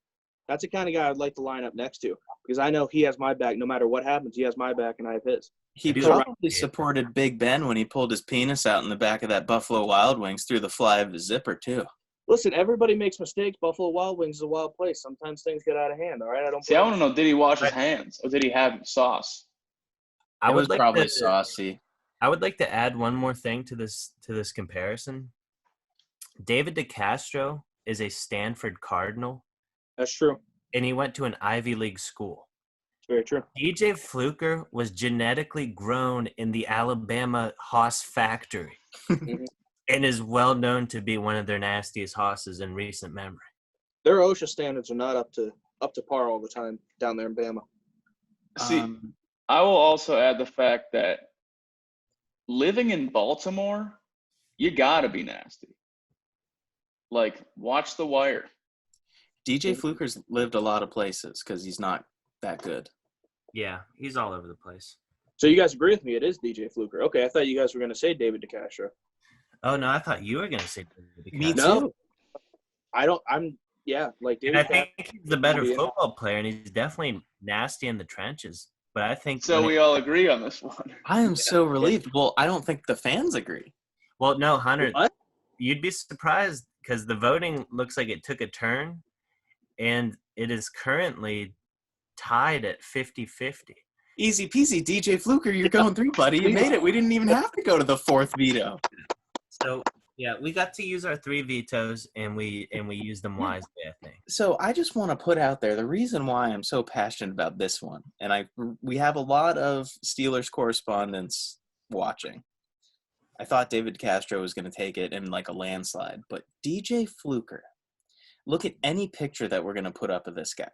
That's the kind of guy I'd like to line up next to because I know he has my back. No matter what happens, he has my back and I have his. He probably supported Big Ben when he pulled his penis out in the back of that Buffalo Wild Wings through the fly of his zipper, too. Listen, everybody makes mistakes. Buffalo Wild Wings is a wild place. Sometimes things get out of hand, all right? See, I want to know, did he wash his hands or did he have sauce? I It was would like probably to, saucy. I would like to add one more thing to this comparison. David DeCastro is a Stanford Cardinal, That's true. and he went to an Ivy League school. It's very true. DJ Fluker was genetically grown in the Alabama Hoss factory and is well known to be one of their nastiest hosses in recent memory. Their OSHA standards are not up to par all the time down there in Bama. See, I will also add the fact that living in Baltimore, you gotta be nasty. Like, watch The Wire. DJ Fluker's lived a lot of places because he's not that good. Yeah, he's all over the place. So you guys agree with me? It is DJ Fluker. Okay, I thought you guys were going to say David DeCastro. Oh, no, I thought you were going to say David DeCastro. Me too. No, I don't. Like David. And I think he's the better Yeah. football player, and he's definitely nasty in the trenches. But I think So we all agree on this one. I am so relieved. Well, I don't think the fans agree. Well, no, Hunter, What? you'd be surprised because the voting looks like it took a turn, and it is currently tied at 50-50. Easy peasy, DJ Fluker, you're going through, buddy. You made it. We didn't even have to go to the fourth veto. So, yeah, we got to use our 3 vetoes, and we used them wisely, I think. So I just want to put out there the reason why I'm so passionate about this one, and we have a lot of Steelers correspondents watching. I thought David Castro was going to take it in like a landslide, but DJ Fluker, look at any picture that we're going to put up of this guy.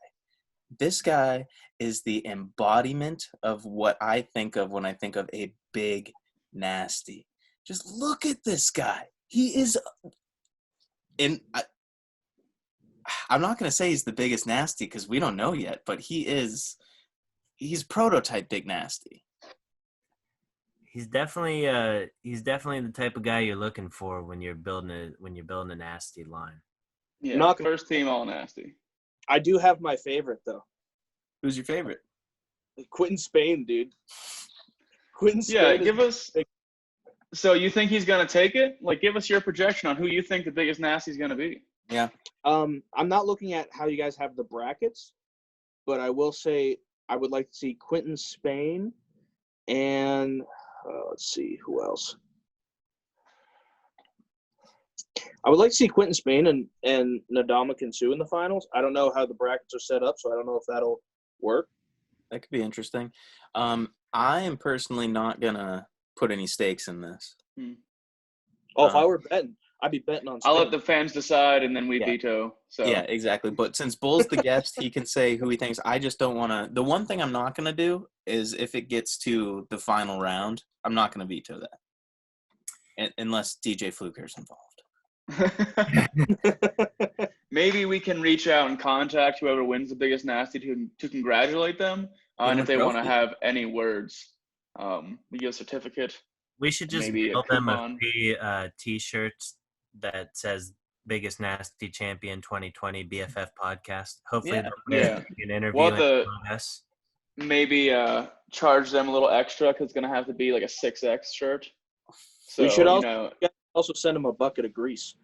This guy is the embodiment of what I think of when I think of a big nasty. Just look at this guy. He is, and I'm not going to say he's the biggest nasty because we don't know yet, but he's prototype big nasty. He's definitely the type of guy you're looking for when you're building a nasty line. Yeah, first team all nasty. I do have my favorite though. Who's your favorite? Quentin Spain, dude. Quentin Spain. Yeah, give us. So you think he's gonna take it? Like, give us your projection on who you think the biggest nasty is gonna be. Yeah. I'm not looking at how you guys have the brackets, but I will say I would like to see Quentin Spain and let's see who else. I would like to see Quentin Spain and Ndamukong Suh in the finals. I don't know how the brackets are set up, so I don't know if that'll work. That could be interesting. I am personally not gonna put any stakes in this. Oh, if I were betting, I'd be betting on Spain. I'll let the fans decide, and then we veto. So Yeah, exactly. But since Bull's the guest, he can say who he thinks. I just don't want to. The one thing I'm not going to do is if it gets to the final round, I'm not going to veto that, unless DJ Fluker's involved. Maybe we can reach out and contact whoever wins the biggest nasty to congratulate them, and if they want to have any words, we get a certificate. We should just Maybe build them a coupon. free T-shirt that says "Biggest Nasty Champion 2020 BFF Podcast." Hopefully, Yeah. they'll Yeah. get an interview. We'll have and to us. maybe charge them a little extra because it's gonna have to be like a 6X shirt. So We should also, also send him a bucket of grease.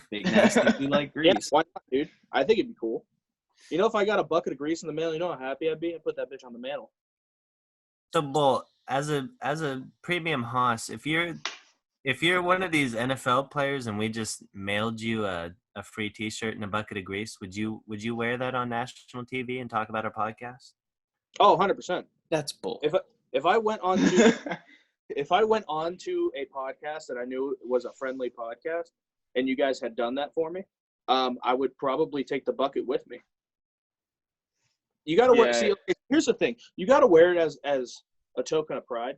Big nasty, do like Yeah, grease. why not, dude? I think it'd be cool. You know, if I got a bucket of grease in the mail, you know how happy I'd be? I'd put that bitch on the mantle. So, Bull, as a premium hoss, if you're one of these NFL players and we just mailed you a free T-shirt and a bucket of grease, would you wear that on national TV and talk about our podcast? Oh, 100%. That's Bull. If I went on to if I went on to a podcast that I knew was a friendly podcast and you guys had done that for me, I would probably take the bucket with me. You got to wear. Yeah. See, here's the thing: you got to wear it as a token of pride,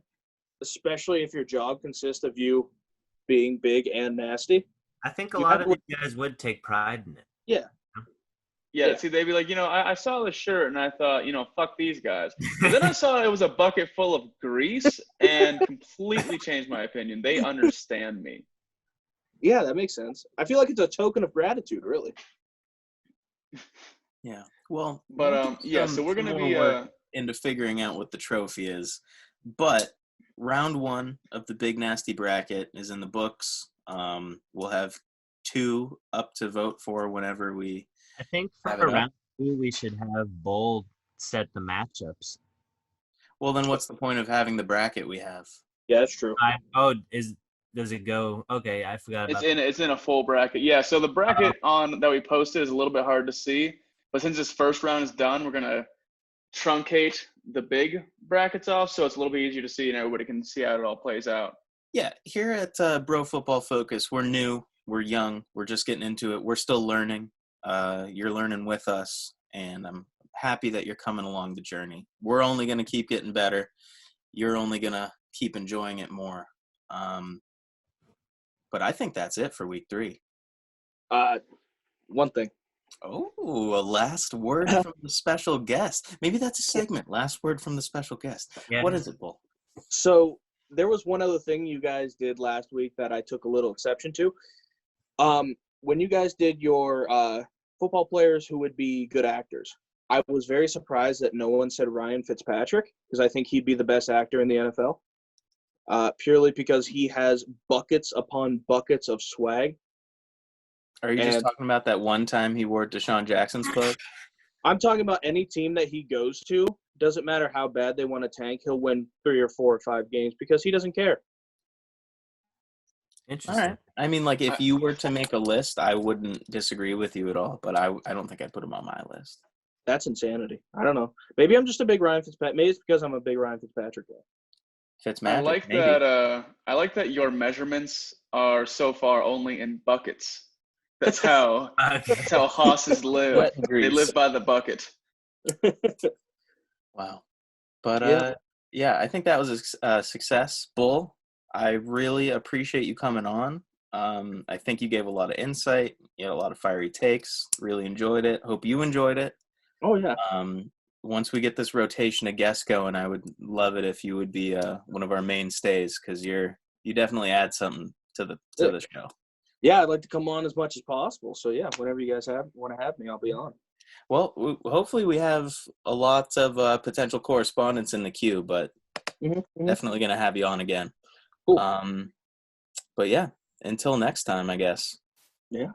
especially if your job consists of you being big and nasty. I think a You lot have of to- you guys would take pride in it. Yeah, Yeah, Yeah. see, they'd be like, I saw the shirt and I thought, fuck these guys. But then I saw it was a bucket full of grease and completely changed my opinion. They understand me. yeah, that makes sense. I feel like it's a token of gratitude, really. Yeah. Well, But, we'll do yeah, so we're some going to more be work into figuring out what the trophy is. But round 1 of the Big Nasty Bracket is in the books. We'll have 2 up to vote for whenever we I think have for it up. round 2 we should have Bold set the matchups. Well, then what's the point of having the bracket we have? Yeah, that's true. Does it go? Okay, I forgot about it's in a full bracket. Yeah, so the bracket on that we posted is a little bit hard to see. But since this first round is done, we're going to truncate the big brackets off so it's a little bit easier to see and everybody can see how it all plays out. Yeah, here at Bro Football Focus, we're new, we're young, we're just getting into it. We're still learning. You're learning with us, and I'm happy that you're coming along the journey. We're only going to keep getting better. You're only going to keep enjoying it more. But I think that's it for week 3. One thing. Oh, a last word from the special guest. Maybe that's a segment. Last word from the special guest. Yeah. What is it, Bull? So there was one other thing you guys did last week that I took a little exception to. When you guys did your football players who would be good actors, I was very surprised that no one said Ryan Fitzpatrick, because I think he'd be the best actor in the NFL. Purely because he has buckets upon buckets of swag. Are you just talking about that one time he wore Deshaun Jackson's clothes? I'm talking about any team that he goes to. Doesn't matter how bad they want to tank, he'll win 3 or 4 or 5 games because he doesn't care. Interesting. All right. I mean, like, if you were to make a list, I wouldn't disagree with you at all, but I don't think I'd put him on my list. That's insanity. I don't know. Maybe I'm just a big Ryan Fitzpatrick. Maybe it's because I'm a big Ryan Fitzpatrick guy. Fitzmagic, I like maybe. that. I like that your measurements are so far only in buckets. That's how hosses live. Wet They grease. live by the bucket. Wow. But, yeah, I think that was a success. Bull, I really appreciate you coming on. I think you gave a lot of insight. You had a lot of fiery takes. Really enjoyed it. Hope you enjoyed it. Oh, yeah. Once we get this rotation of guests going, I would love it if you would be one of our mainstays, because you definitely add something to the show. Yeah, I'd like to come on as much as possible. So, yeah, whenever you guys want to have me, I'll be on. Well, hopefully we have a lot of potential correspondence in the queue, but definitely going to have you on again. Cool. But, yeah, until next time, I guess. Yeah.